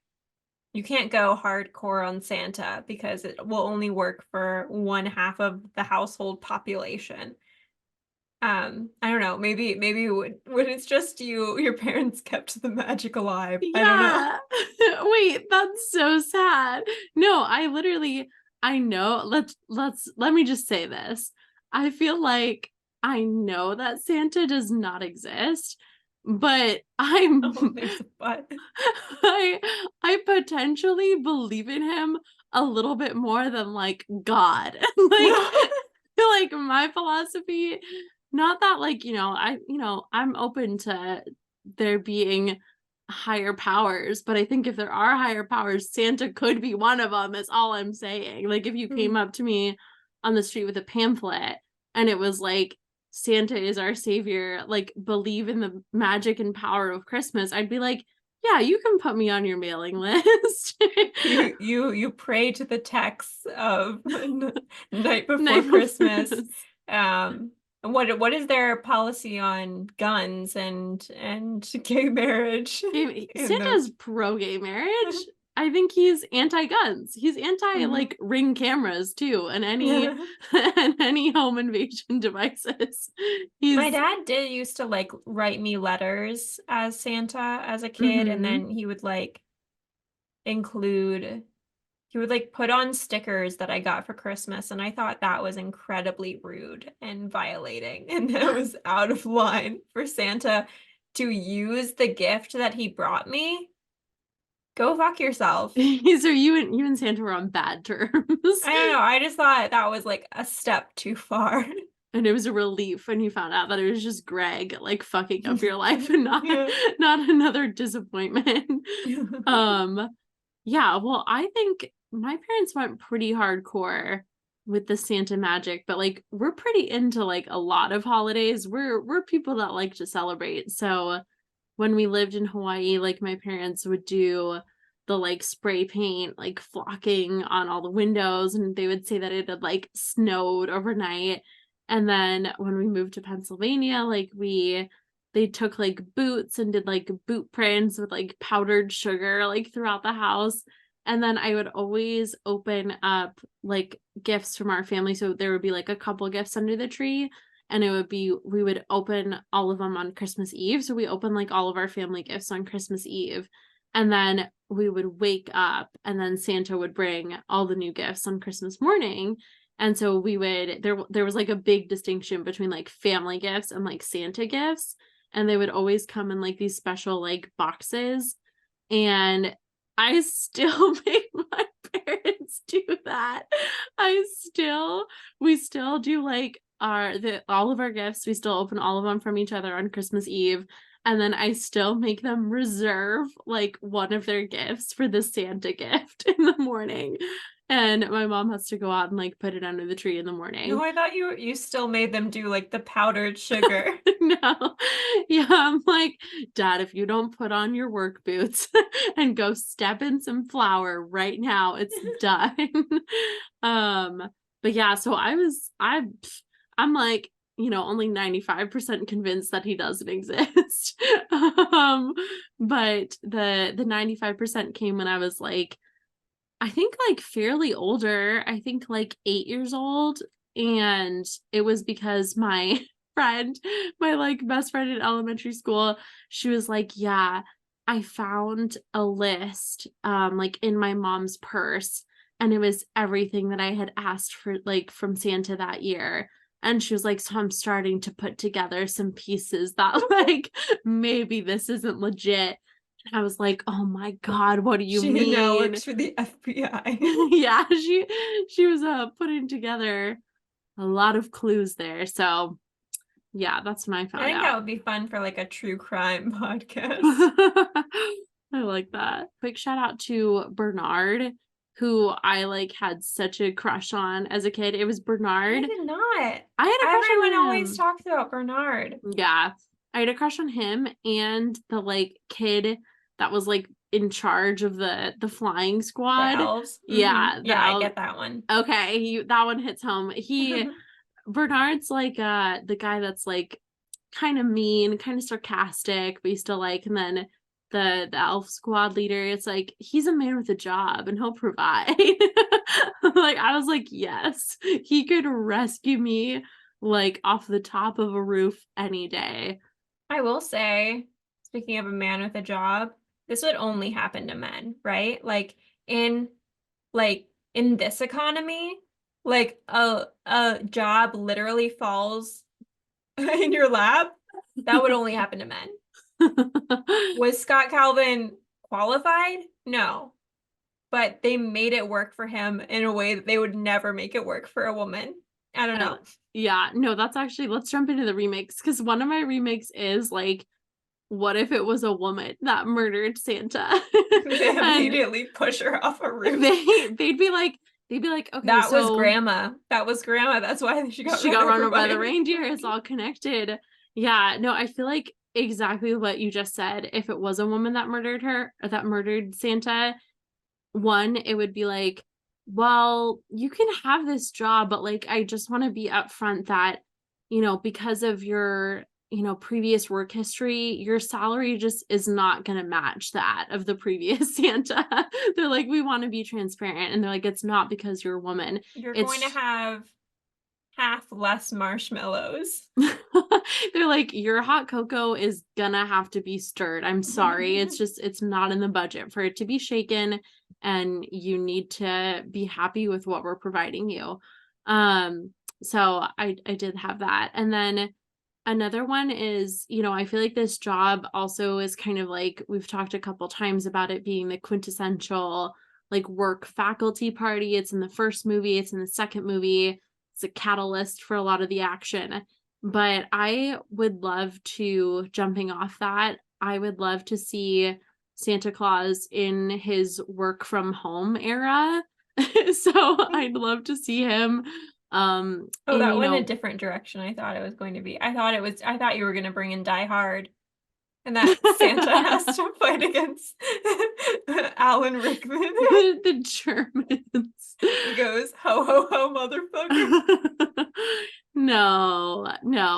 you can't go hardcore on Santa because it will only work for one half of the household population. I don't know, maybe when it's just you, your parents kept the magic alive. Yeah. I don't know. Wait, that's so sad. No, I know. Let me just say this. I feel like I know that Santa does not exist, but There's a but. I potentially believe in him a little bit more than like God. Like, I feel like my philosophy, not that like, I'm open to there being higher powers, but I think if there are higher powers, Santa could be one of them, is all I'm saying. Like, if you came up to me on the street with a pamphlet and it was like, Santa is our savior, like, believe in the magic and power of Christmas, I'd be like, yeah, you can put me on your mailing list. you pray to the texts of Night Before Christmas. What is their policy on guns and gay marriage? Santa's pro-gay marriage. I think he's anti-guns. He's anti like Ring cameras too, and any and any home invasion devices. My dad did used to like write me letters as Santa as a kid, and then he would like put on stickers that I got for Christmas, and I thought that was incredibly rude and violating, and that was out of line for Santa to use the gift that he brought me. Go fuck yourself. So you and Santa were on bad terms. I don't know. I just thought that was like a step too far. And it was a relief when you found out that it was just Greg like fucking up your life and not another disappointment. Yeah, well, I think my parents went pretty hardcore with the Santa magic, but like we're pretty into like a lot of holidays. We're people that like to celebrate. So when we lived in Hawaii, like my parents would do the like spray paint like flocking on all the windows, and they would say that it had like snowed overnight. And then when we moved to Pennsylvania, like they took like boots and did like boot prints with like powdered sugar like throughout the house. And then I would always open up like gifts from our family. So there would be like a couple gifts under the tree, and we would open all of them on Christmas Eve. So we opened like all of our family gifts on Christmas Eve. And then we would wake up, and then Santa would bring all the new gifts on Christmas morning. And so there was like a big distinction between like family gifts and like Santa gifts. And they would always come in like these special like boxes. And I still make my parents do that. We still do like all of our gifts. We still open all of them from each other on Christmas Eve. And then I still make them reserve like one of their gifts for the Santa gift in the morning. And my mom has to go out and like put it under the tree in the morning. No, I thought you still made them do like the powdered sugar. No. Yeah, I'm like, Dad, if you don't put on your work boots and go step in some flour right now, it's done. But yeah, so I'm like, only 95% convinced that he doesn't exist. But the 95% came when I was like, I think like fairly older. I think like 8 years old. And it was because my like best friend in elementary school, she was like, yeah, I found a list like in my mom's purse, and it was everything that I had asked for like from Santa that year. And she was like, so I'm starting to put together some pieces that like maybe this isn't legit. And I was like, oh my God, what do you mean? She now works for the FBI. Yeah, she was putting together a lot of clues there. So yeah, that's when I found I think out. that would be fun for like a true crime podcast. I like that. Quick shout out to Bernard, who I like had such a crush on as a kid. It was Bernard. I did not. I had a crush on Everyone him. always talks about Bernard. Yeah. I had a crush on him and the like kid that was like in charge of the flying squad. The elves. Yeah. Yeah, I get that one. Okay, that one hits home. Bernard's like the guy that's like kind of mean, kind of sarcastic, but you still like. And then the elf squad leader, it's like he's a man with a job and he'll provide. Like I was like, yes, he could rescue me like off the top of a roof any day. I will say, speaking of a man with a job, this would only happen to men, right? Like in this economy, like a job literally falls in your lap. That would only happen to men. Was Scott Calvin qualified? No. But they made it work for him in a way that they would never make it work for a woman. I don't know. Yeah, no, that's actually, let's jump into the remakes, because one of my remakes is like, what if it was a woman that murdered Santa? They immediately push her off a roof. They'd be like, okay, that was grandma. That's why she got run over by the reindeer. It's all connected. Yeah, no, I feel like exactly what you just said. If it was a woman that murdered her, or that murdered Santa, one, it would be like, well, you can have this job, but like, I just want to be upfront that, because of your, previous work history, your salary just is not going to match that of the previous Santa. They're like, we want to be transparent. And they're like, it's not because you're a woman. You're going to have half less marshmallows. They're like, your hot cocoa is gonna have to be stirred. I'm sorry. It's not in the budget for it to be shaken, and you need to be happy with what we're providing you. So I did have that. And then another one is, I feel like this job also is kind of like, we've talked a couple times about it being the quintessential like work faculty party. It's in the first movie, it's in the second movie. It's a catalyst for a lot of the action. But I would love to, jumping off that, I would love to see Santa Claus in his work from home era. So I'd love to see him. That went a different direction. I thought it was going to be. I thought you were going to bring in Die Hard And that Santa has to fight against Alan Rickman. The Germans. He goes, ho, ho, ho, motherfucker. No,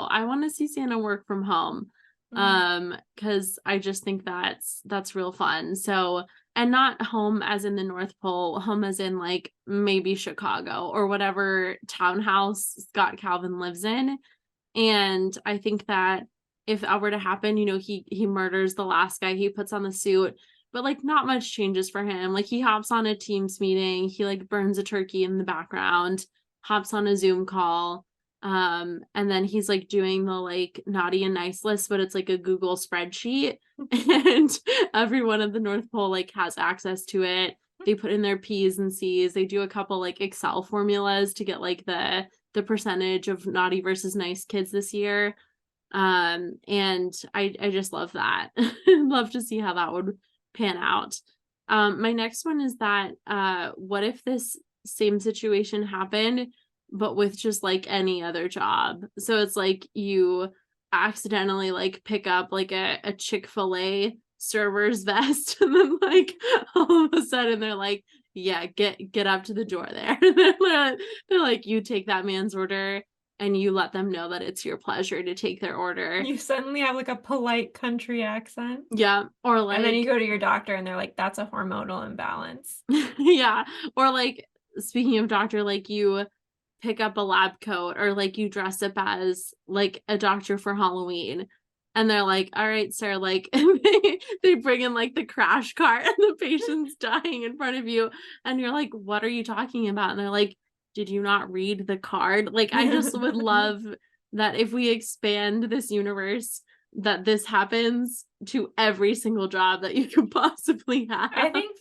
I want to see Santa work from home. Because I just think that's real fun. So, and not home as in the North Pole, home as in like maybe Chicago or whatever townhouse Scott Calvin lives in. And I think that if that were to happen, he murders the last guy, he puts on the suit, but like not much changes for him. Like he hops on a Teams meeting, he like burns a turkey in the background, hops on a Zoom call, and then he's like doing the like naughty and nice list, but it's like a Google spreadsheet, and everyone at the North Pole like has access to it. They put in their P's and C's. They do a couple like Excel formulas to get like the percentage of naughty versus nice kids this year. And I just love that. Love to see how that would pan out. My next one is that what if this same situation happened but with just like any other job? So it's like you accidentally like pick up like a Chick-fil-A server's vest, and then like all of a sudden they're like, yeah, get up to the door there. They're like, you take that man's order and you let them know that it's your pleasure to take their order. You suddenly have like a polite country accent. Yeah. Or like, and then you go to your doctor and they're like, that's a hormonal imbalance. Yeah. Or like, speaking of doctor, like you pick up a lab coat, or like you dress up as like a doctor for Halloween, and they're like, all right, sir, like they bring in like the crash cart and the patient's dying in front of you, and you're like, what are you talking about? And they're like, did you not read the card? Like, I just would love that if we expand this universe, that this happens to every single job that you could possibly have. I think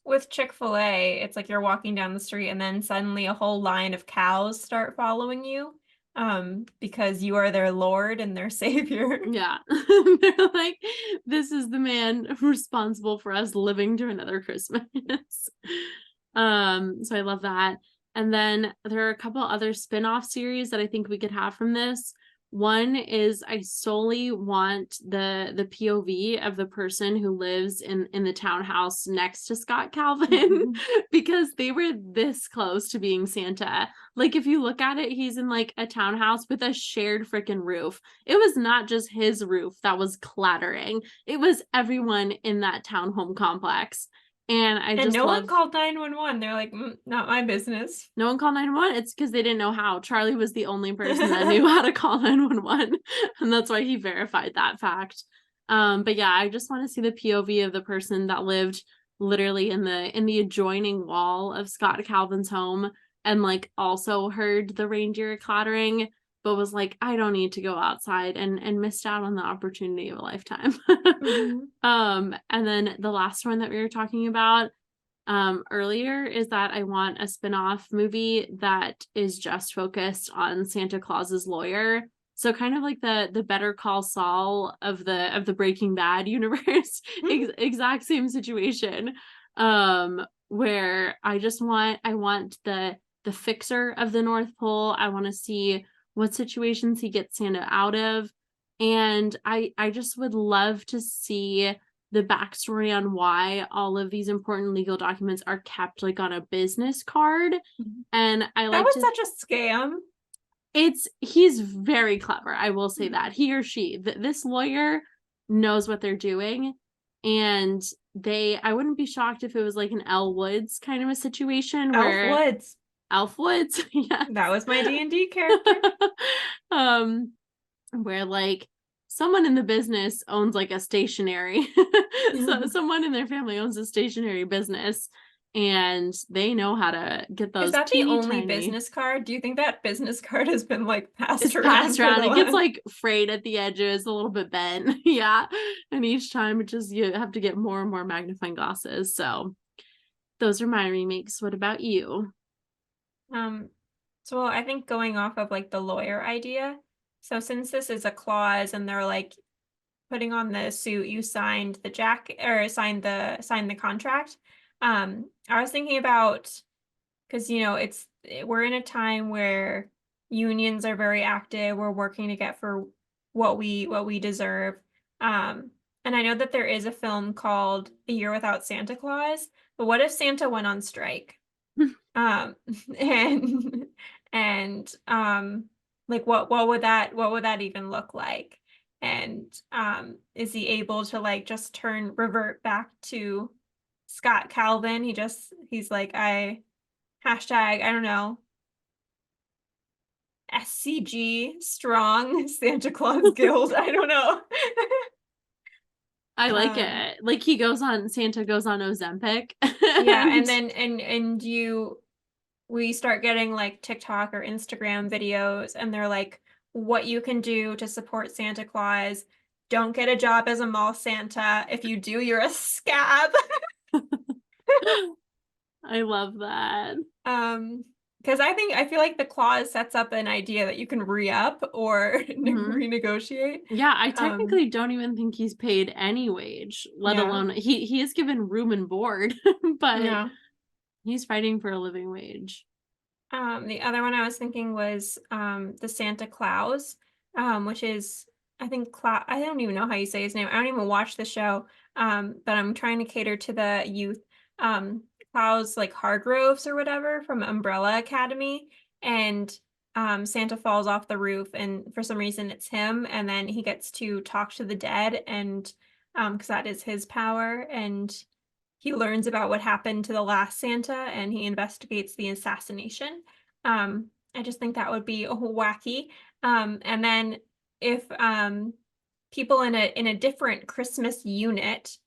with Chick-fil-A, it's like you're walking down the street and then suddenly a whole line of cows start following you, because you are their lord and their savior. Yeah. They're like, this is the man responsible for us living to another Christmas. So I love that. And then there are a couple other spin-off series that I think we could have from this. One is I solely want the POV of the person who lives in the townhouse next to Scott Calvin, because they were this close to being Santa. Like, if you look at it, he's in like a townhouse with a shared freaking roof. It was not just his roof that was clattering. It was everyone in that townhome complex. And no one called 911. They're like, not my business. No one called 911. It's because they didn't know how. Charlie was the only person that knew how to call 911. And that's why he verified that fact. But yeah, I just want to see the POV of the person that lived literally in the adjoining wall of Scott Calvin's home, and like also heard the reindeer clattering, but was like, I don't need to go outside, and missed out on the opportunity of a lifetime. And then the last one that we were talking about earlier is that I want a spin-off movie that is just focused on Santa Claus's lawyer. So kind of like the Better Call Saul of the Breaking Bad universe. Exact same situation. Where I want the fixer of the North Pole. I want to see what situations he gets Santa out of. And I just would love to see the backstory on why all of these important legal documents are kept like on a business card. And that was such a scam. He's very clever. I will say that he or she, this lawyer knows what they're doing. And I wouldn't be shocked if it was like an Elle Woods kind of a situation where Elf Woods. Yeah. That was my D&D character. Where like someone in the business owns like a stationery. So someone in their family owns a stationery business, and they know how to get those. Is that the only business card? Do you think that business card has been like passed around? It gets like frayed at the edges, a little bit bent. Yeah. And each time it just, you have to get more and more magnifying glasses. So those are my remakes. What about you? So I think going off of like the lawyer idea. So since this is a clause and they're like putting on the suit, you signed the jacket or signed the contract. I was thinking about, because we're in a time where unions are very active. We're working to get for what we deserve. And I know that there is a film called A Year Without Santa Claus, but what if Santa went on strike? Um, and like what would that even look like? And is he able to like just revert back to Scott Calvin? He's like, I don't know, SCG strong Santa Claus Guild. I don't know. I like it. Like Santa goes on Ozempic. Yeah, And and then we start getting like TikTok or Instagram videos, and they're like, what you can do to support Santa Claus. Don't get a job as a mall Santa. If you do, you're a scab. I love that. Because I feel like the clause sets up an idea that you can re-up or renegotiate. Yeah, I technically don't even think he's paid any wage, let alone he is given room and board, but he's fighting for a living wage. The other one I was thinking was the Santa Claus, which is I think I don't even know how you say his name. I don't even watch the show. But I'm trying to cater to the youth. Klaus like Hargroves or whatever from Umbrella Academy, and Santa falls off the roof, and for some reason it's him, and then he gets to talk to the dead, and because that is his power, and he learns about what happened to the last Santa, and he investigates the assassination. I just think that would be wacky. And then if people in a different Christmas unit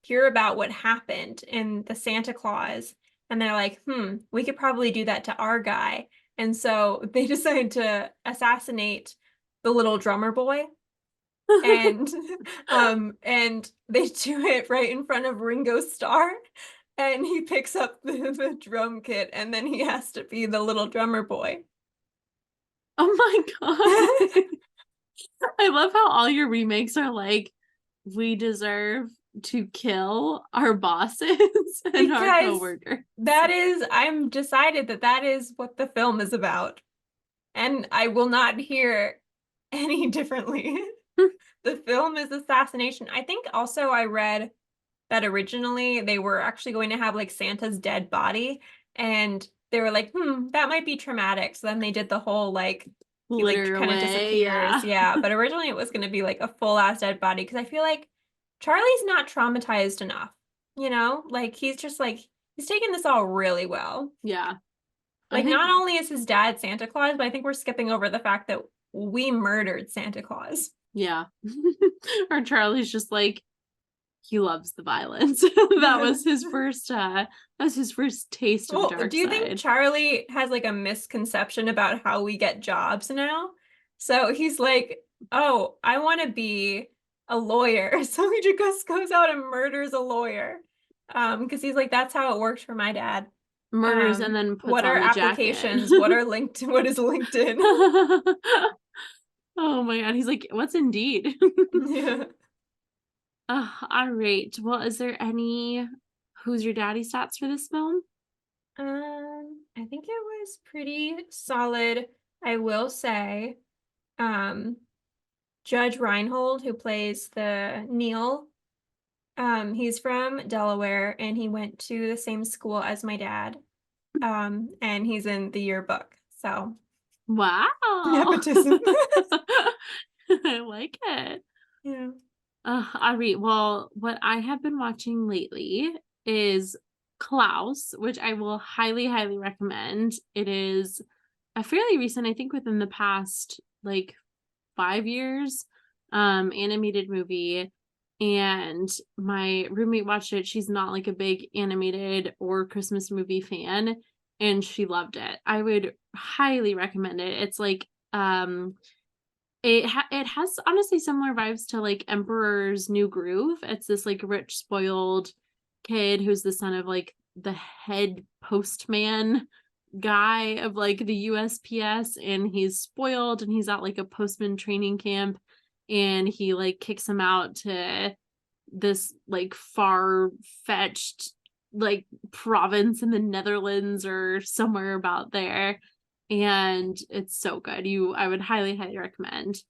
hear about what happened in the Santa Claus, and they're like, we could probably do that to our guy. And so they decide to assassinate the little drummer boy. And and they do it right in front of Ringo Starr, and he picks up the drum kit, and then he has to be the little drummer boy. Oh my god. I love how all your remakes are like, we deserve to kill our bosses and our coworkers. I'm decided that is what the film is about, and I will not hear any differently. The film is assassination. I think also I read that originally they were actually going to have like Santa's dead body, and they were like, that might be traumatic. So then they did the whole like he like kind of disappears. Yeah. But originally it was going to be like a full ass dead body, because I feel like Charlie's not traumatized enough, like he's just like he's taking this all really well. Yeah. Like not only is his dad Santa Claus, but I think we're skipping over the fact that we murdered Santa Claus. Yeah. Or Charlie's just like, he loves the violence. That was his first taste of dark side. Do you think Charlie has like a misconception about how we get jobs now? So he's like, oh, I want to be a lawyer. So he just goes out and murders a lawyer. Because he's like, that's how it worked for my dad. Murders and then puts what on are the applications? jacket. What are LinkedIn? What is LinkedIn? Oh my god, he's like, what's Indeed? Yeah. All right. Well, is there any who's your daddy stats for this film? I think it was pretty solid. I will say, Judge Reinhold, who plays the Neil, he's from Delaware, and he went to the same school as my dad. And he's in the yearbook. So wow. Nepotism. I like it. Yeah. All right. Well, what I have been watching lately is Klaus, which I will highly, highly recommend. It is a fairly recent, I think within the past like 5 years, animated movie. And my roommate watched it. She's not like a big animated or Christmas movie fan, and she loved it. I would highly recommend it. It's like it has honestly similar vibes to like Emperor's New Groove. It's this like rich spoiled kid who's the son of like the head postman guy of like the USPS, and he's spoiled, and he's at like a postman training camp, and he like kicks him out to this like far-fetched like province in the Netherlands or somewhere about there, and it's so good. I would highly, highly recommend.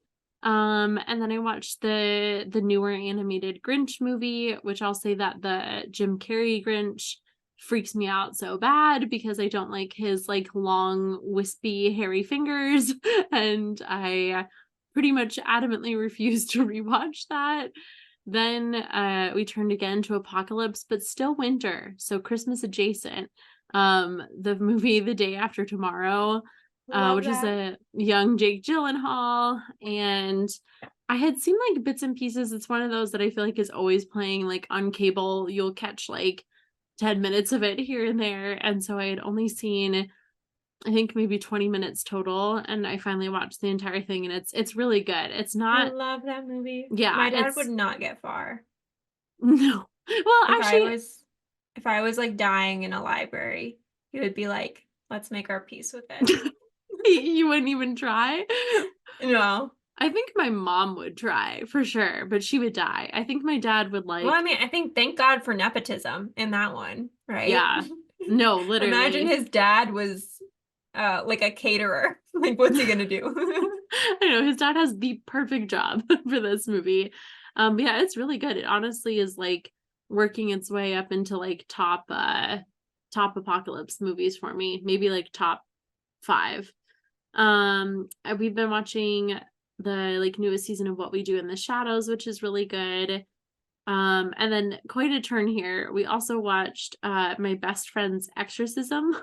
And then I watched the newer animated Grinch movie, which I'll say that the Jim Carrey Grinch freaks me out so bad because I don't like his like long, wispy, hairy fingers. And I pretty much adamantly refuse to rewatch that. Then we turned again to Apocalypse, but still winter, so Christmas adjacent. The movie The Day After Tomorrow, Love which is that. a young Jake Gyllenhaal, and I had seen like bits and pieces. It's one of those that I feel like is always playing like on cable. You'll catch like 10 minutes of it here and there, and so I had only seen I think maybe 20 minutes total, and I finally watched the entire thing, and it's really good. It's I not love that movie. yeah, My dad would it's not get far. no. Well, If I actually, was if I was like dying in a library, he would be like, let's make our peace with it. you wouldn't even try. No. I think my mom would try for sure, but she would die. I think my dad would Well, I like, mean, I think thank God for nepotism in that one, right? yeah. No, Imagine literally. his dad was like a caterer. Like, what's he gonna do? I know his dad has the perfect job for this movie. But yeah, it's really good. It honestly is like working its way up into like top apocalypse movies for me. Maybe like top 5. We've been watching the like newest season of What We Do in the Shadows, which is really good. And then quite a turn here. We also watched my best friend's Exorcism,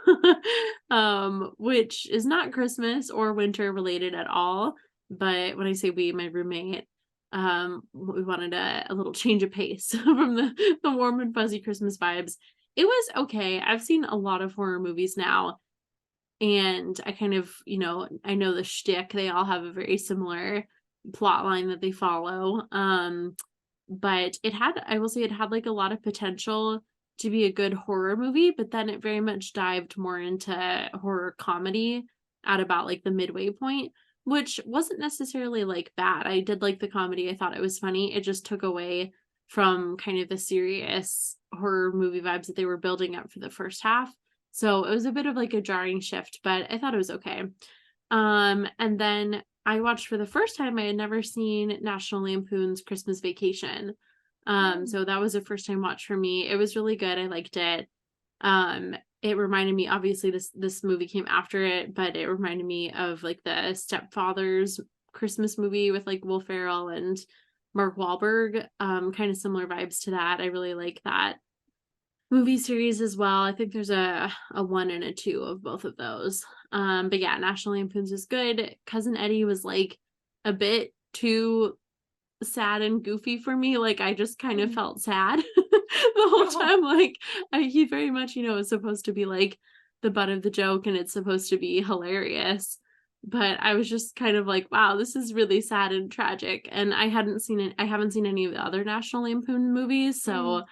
which is not Christmas or winter related at all. But when I say we, my roommate, we wanted a little change of pace from the warm and fuzzy Christmas vibes. It was okay. I've seen a lot of horror movies now, and I kind of, I know the shtick. They all have a very similar plot line that they follow. But I will say it had like a lot of potential to be a good horror movie, but then it very much dived more into horror comedy at about like the midway point, which wasn't necessarily like bad. I did like the comedy. I thought it was funny. It just took away from kind of the serious horror movie vibes that they were building up for the first half. So it was a bit of like a jarring shift, but I thought it was okay. And then I watched for the first time, I had never seen National Lampoon's Christmas Vacation. So that was a first time watch for me. It was really good. I liked it. It reminded me, obviously this movie came after it, but it reminded me of like the Stepfathers Christmas movie with like Will Ferrell and Mark Wahlberg. Kind of similar vibes to that. I really like that movie series as well. I think there's a 1 and a 2 of both of those. But yeah, National Lampoons is good. Cousin Eddie was like a bit too sad and goofy for me. Like I just kind of felt sad the whole time. Like he very much, is supposed to be like the butt of the joke and it's supposed to be hilarious. But I was just kind of like, wow, this is really sad and tragic. And I haven't seen any of the other National Lampoon movies, so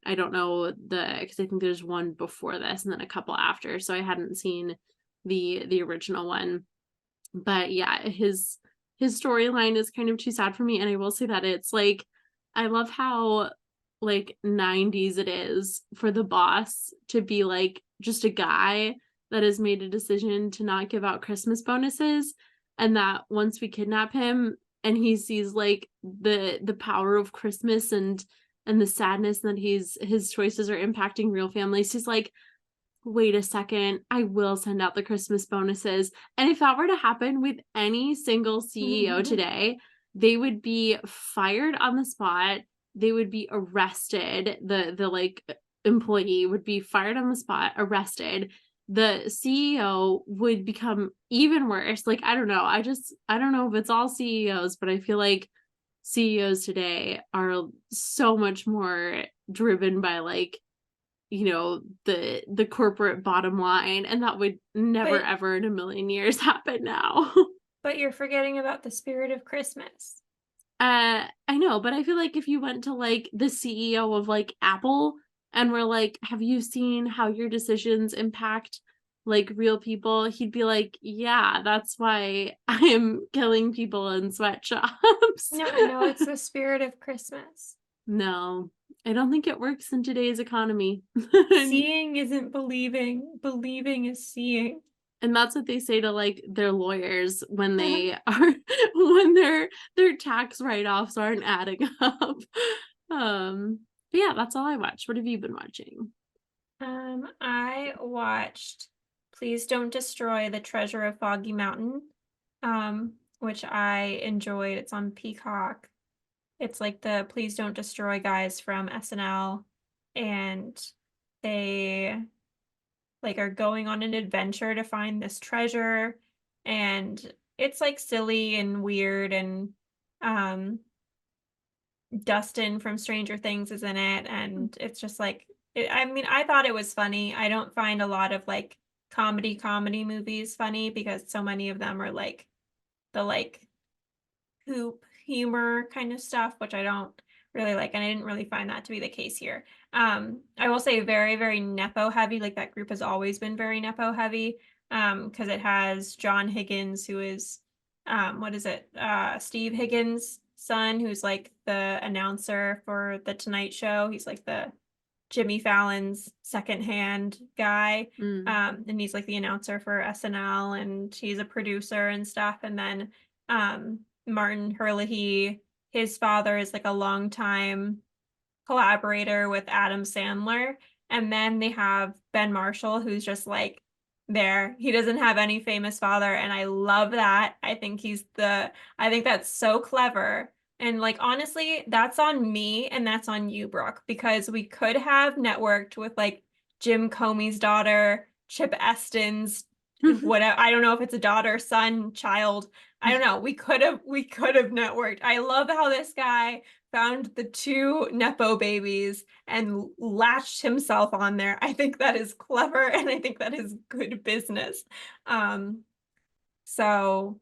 I don't know because I think there's one before this and then a couple after. So I hadn't seen the original one. But yeah, his storyline is kind of too sad for me. And I will say that it's like, I love how like 90s it is for the boss to be like just a guy that has made a decision to not give out Christmas bonuses. And that once we kidnap him and he sees like the power of Christmas and the sadness that his choices are impacting real families, he's like, wait a second, I will send out the Christmas bonuses. And if that were to happen with any single CEO today, they would be fired on the spot. They would be arrested. The like employee would be fired on the spot, arrested. The CEO would become even worse. Like, I don't know. I don't know if it's all CEOs, but I feel like CEOs today are so much more driven by like, the corporate bottom line, and that would never ever in a million years happen now. But you're forgetting about the spirit of Christmas. I know, but I feel like if you went to like the CEO of like Apple and were like, have you seen how your decisions impact like real people? He'd be like, yeah, that's why I'm killing people in sweatshops. No, it's the spirit of Christmas. No, I don't think it works in today's economy. Seeing isn't believing. Believing is seeing. And that's what they say to like their lawyers when they are when their tax write-offs aren't adding up. But yeah, that's all I watched. What have you been watching? I watched Please Don't Destroy the Treasure of Foggy Mountain, which I enjoyed. It's on Peacock. It's like the Please Don't Destroy guys from SNL, and they like are going on an adventure to find this treasure, and it's like silly and weird, and Dustin from Stranger Things is in it, and it's just like I mean, I thought it was funny. I don't find a lot of like comedy movies funny because so many of them are like the like poop humor kind of stuff, which I don't really like, and I didn't really find that to be the case here. I will say very, very Nepo heavy. Like that group has always been very Nepo heavy. Because it has John Higgins, who is what is it? Steve Higgins' son, who's like the announcer for the Tonight Show. He's like the Jimmy Fallon's secondhand guy. And he's like the announcer for SNL, and he's a producer and stuff. And then Martin Herlihy, his father is like a longtime collaborator with Adam Sandler. And then they have Ben Marshall, who's just like there. He doesn't have any famous father, and I love that. I think I think that's so clever. And like honestly, that's on me and that's on you, Brooke, because we could have networked with like Jim Comey's daughter, Chip Eston's whatever. I don't know if it's a daughter, son, child. I don't know. We could have networked. I love how this guy found the two Nepo babies and latched himself on there. I think that is clever, and I think that is good business. So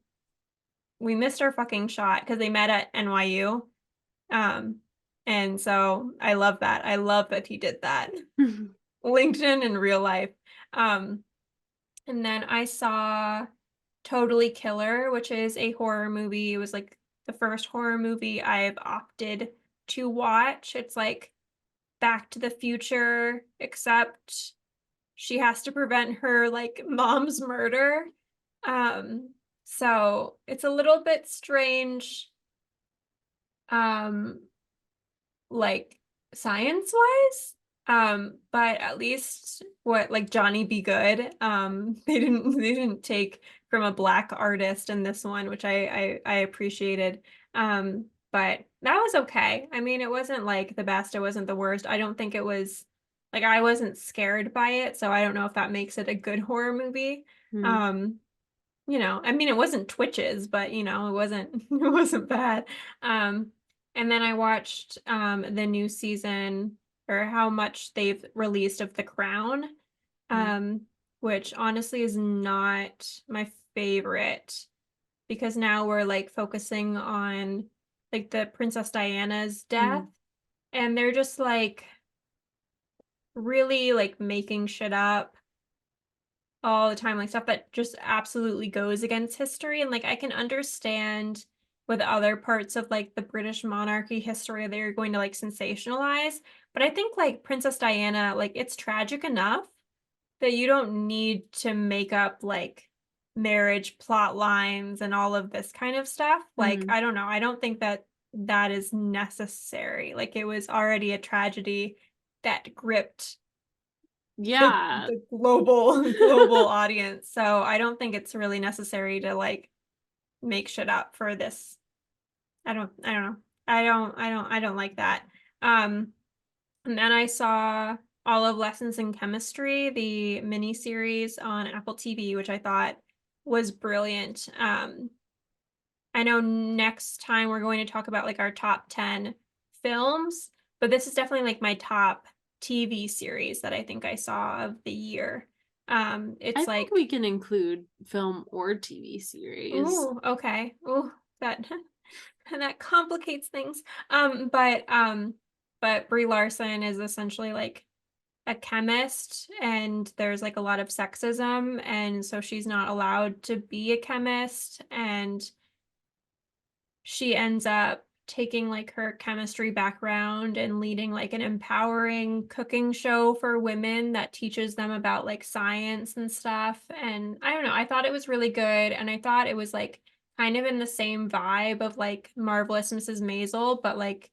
we missed our fucking shot because they met at NYU. And so I love that. I love that he did that. LinkedIn in real life. And then I saw Totally Killer, which is a horror movie. It was like the first horror movie I've opted to watch. It's like Back to the Future, except she has to prevent her like mom's murder. So it's a little bit strange, like science-wise. But at least what like Johnny Be Good, they didn't take from a Black artist in this one, which I appreciated. But that was okay. I mean, it wasn't like the best, it wasn't the worst. I don't think it was like I wasn't scared by it, so I don't know if that makes it a good horror movie. I mean, it wasn't Twitches, but it wasn't it wasn't bad. And then I watched the new season, or how much they've released of The Crown, which honestly is not my favorite because now we're like focusing on like the Princess Diana's death, and they're just like really like making shit up all the time, like stuff that just absolutely goes against history. And like I can understand with other parts of like the British monarchy history they're going to like sensationalize, but I think like Princess Diana, like it's tragic enough that you don't need to make up like marriage plot lines and all of this kind of stuff. Like I don't know, I don't think that that is necessary. Like it was already a tragedy that gripped the global audience. So I don't think it's really necessary to like make shit up for this. I don't know. I don't like that. And then I saw all of Lessons in Chemistry, the mini series on Apple TV, which I thought was brilliant. I know next time we're going to talk about like our top 10 films, but this is definitely like my top TV series that I think I saw of the year. It's I like think we can include film or TV series. Ooh, okay. Ooh, that that complicates things. But Brie Larson is essentially like a chemist, and there's like a lot of sexism, and so she's not allowed to be a chemist, and she ends up taking like her chemistry background and leading like an empowering cooking show for women that teaches them about like science and stuff. And I don't know, I thought it was really good, and I thought it was like kind of in the same vibe of like Marvelous Mrs. Maisel, but like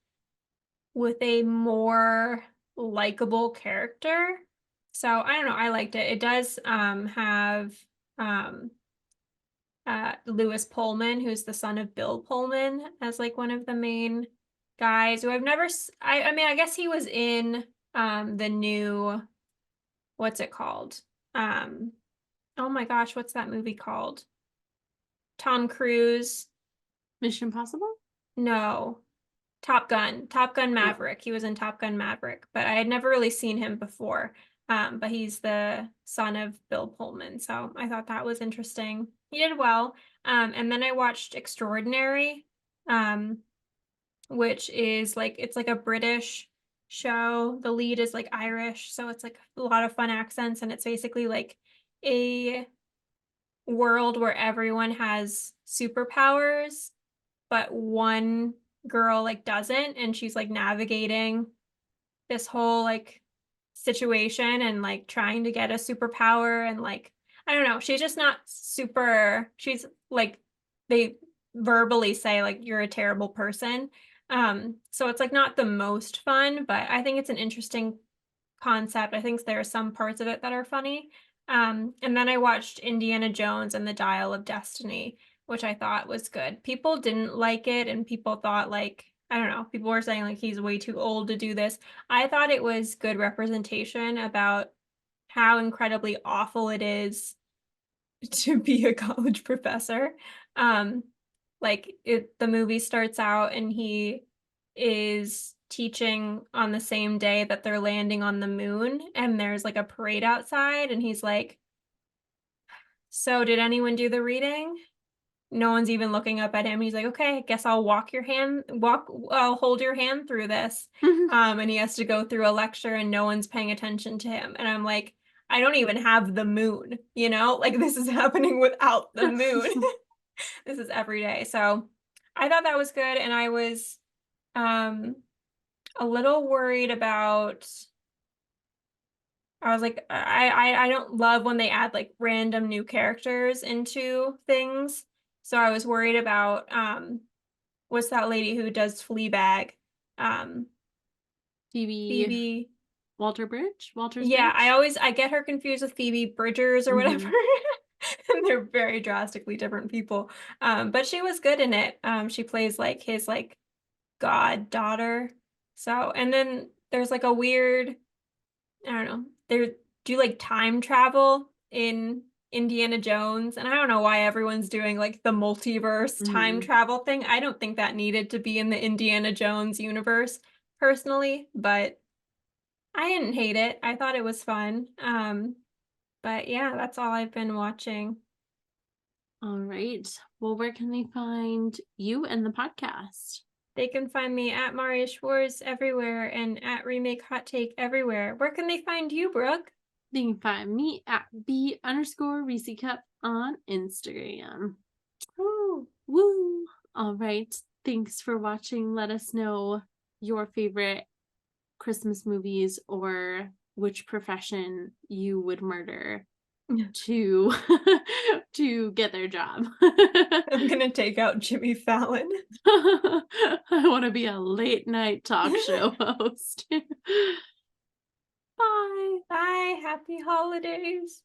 with a more likable character. So I don't know, I liked it. It does have um Lewis Pullman, who's the son of Bill Pullman, as like one of the main guys who I've never I mean, I guess he was in the new, what's it called? Um oh my gosh, what's that movie called? Tom Cruise. Mission Impossible? No. Top Gun Maverick. He was in Top Gun Maverick, but I had never really seen him before. But he's the son of Bill Pullman, so I thought that was interesting. He did well. And then I watched Extraordinary, which is like, it's like a British show. The lead is like Irish, so it's like a lot of fun accents, and it's basically like a world where everyone has superpowers, but one girl like doesn't, and she's like navigating this whole like situation and like trying to get a superpower, and like I don't know, she's just not super, she's like, they verbally say like you're a terrible person. So it's like not the most fun, but I think it's an interesting concept. I think there are some parts of it that are funny. And then I watched Indiana Jones and the Dial of Destiny, which I thought was good. People didn't like it, and people thought like, I don't know, people were saying like he's way too old to do this. I thought it was good representation about how incredibly awful it is to be a college professor. Like the movie starts out and he is teaching on the same day that they're landing on the moon, and there's like a parade outside, and he's like, so did anyone do the reading? No one's even looking up at him. He's like, okay, I guess I'll I'll hold your hand through this. And he has to go through a lecture and no one's paying attention to him. And I'm like, I don't even have the moon, you know? Like this is happening without the moon. This is every day. So I thought that was good. And I was a little worried about, I was like, I don't love when they add like random new characters into things. So I was worried about what's that lady who does Fleabag? Phoebe. Walter's Yeah, Bridge? I get her confused with Phoebe Bridgers or whatever. And they're very drastically different people. But she was good in it. She plays like his like goddaughter. So, and then there's like a weird, I don't know, they do like time travel in Indiana Jones, and I don't know why everyone's doing like the multiverse time travel thing. I don't think that needed to be in the Indiana Jones universe personally, but I didn't hate it. I thought it was fun. But yeah, that's all I've been watching. All right. Well, where can they find you and the podcast? They can find me at Marriya Schwarz everywhere and at Remake Hot Take everywhere. Where can they find you, Brooke? They can find me at B_Rees Cup on Instagram. Woo! Woo! All right. Thanks for watching. Let us know your favorite Christmas movies or which profession you would murder to to get their job. I'm gonna take out Jimmy Fallon. I want to be a late night talk show host. Bye. Bye. Happy holidays.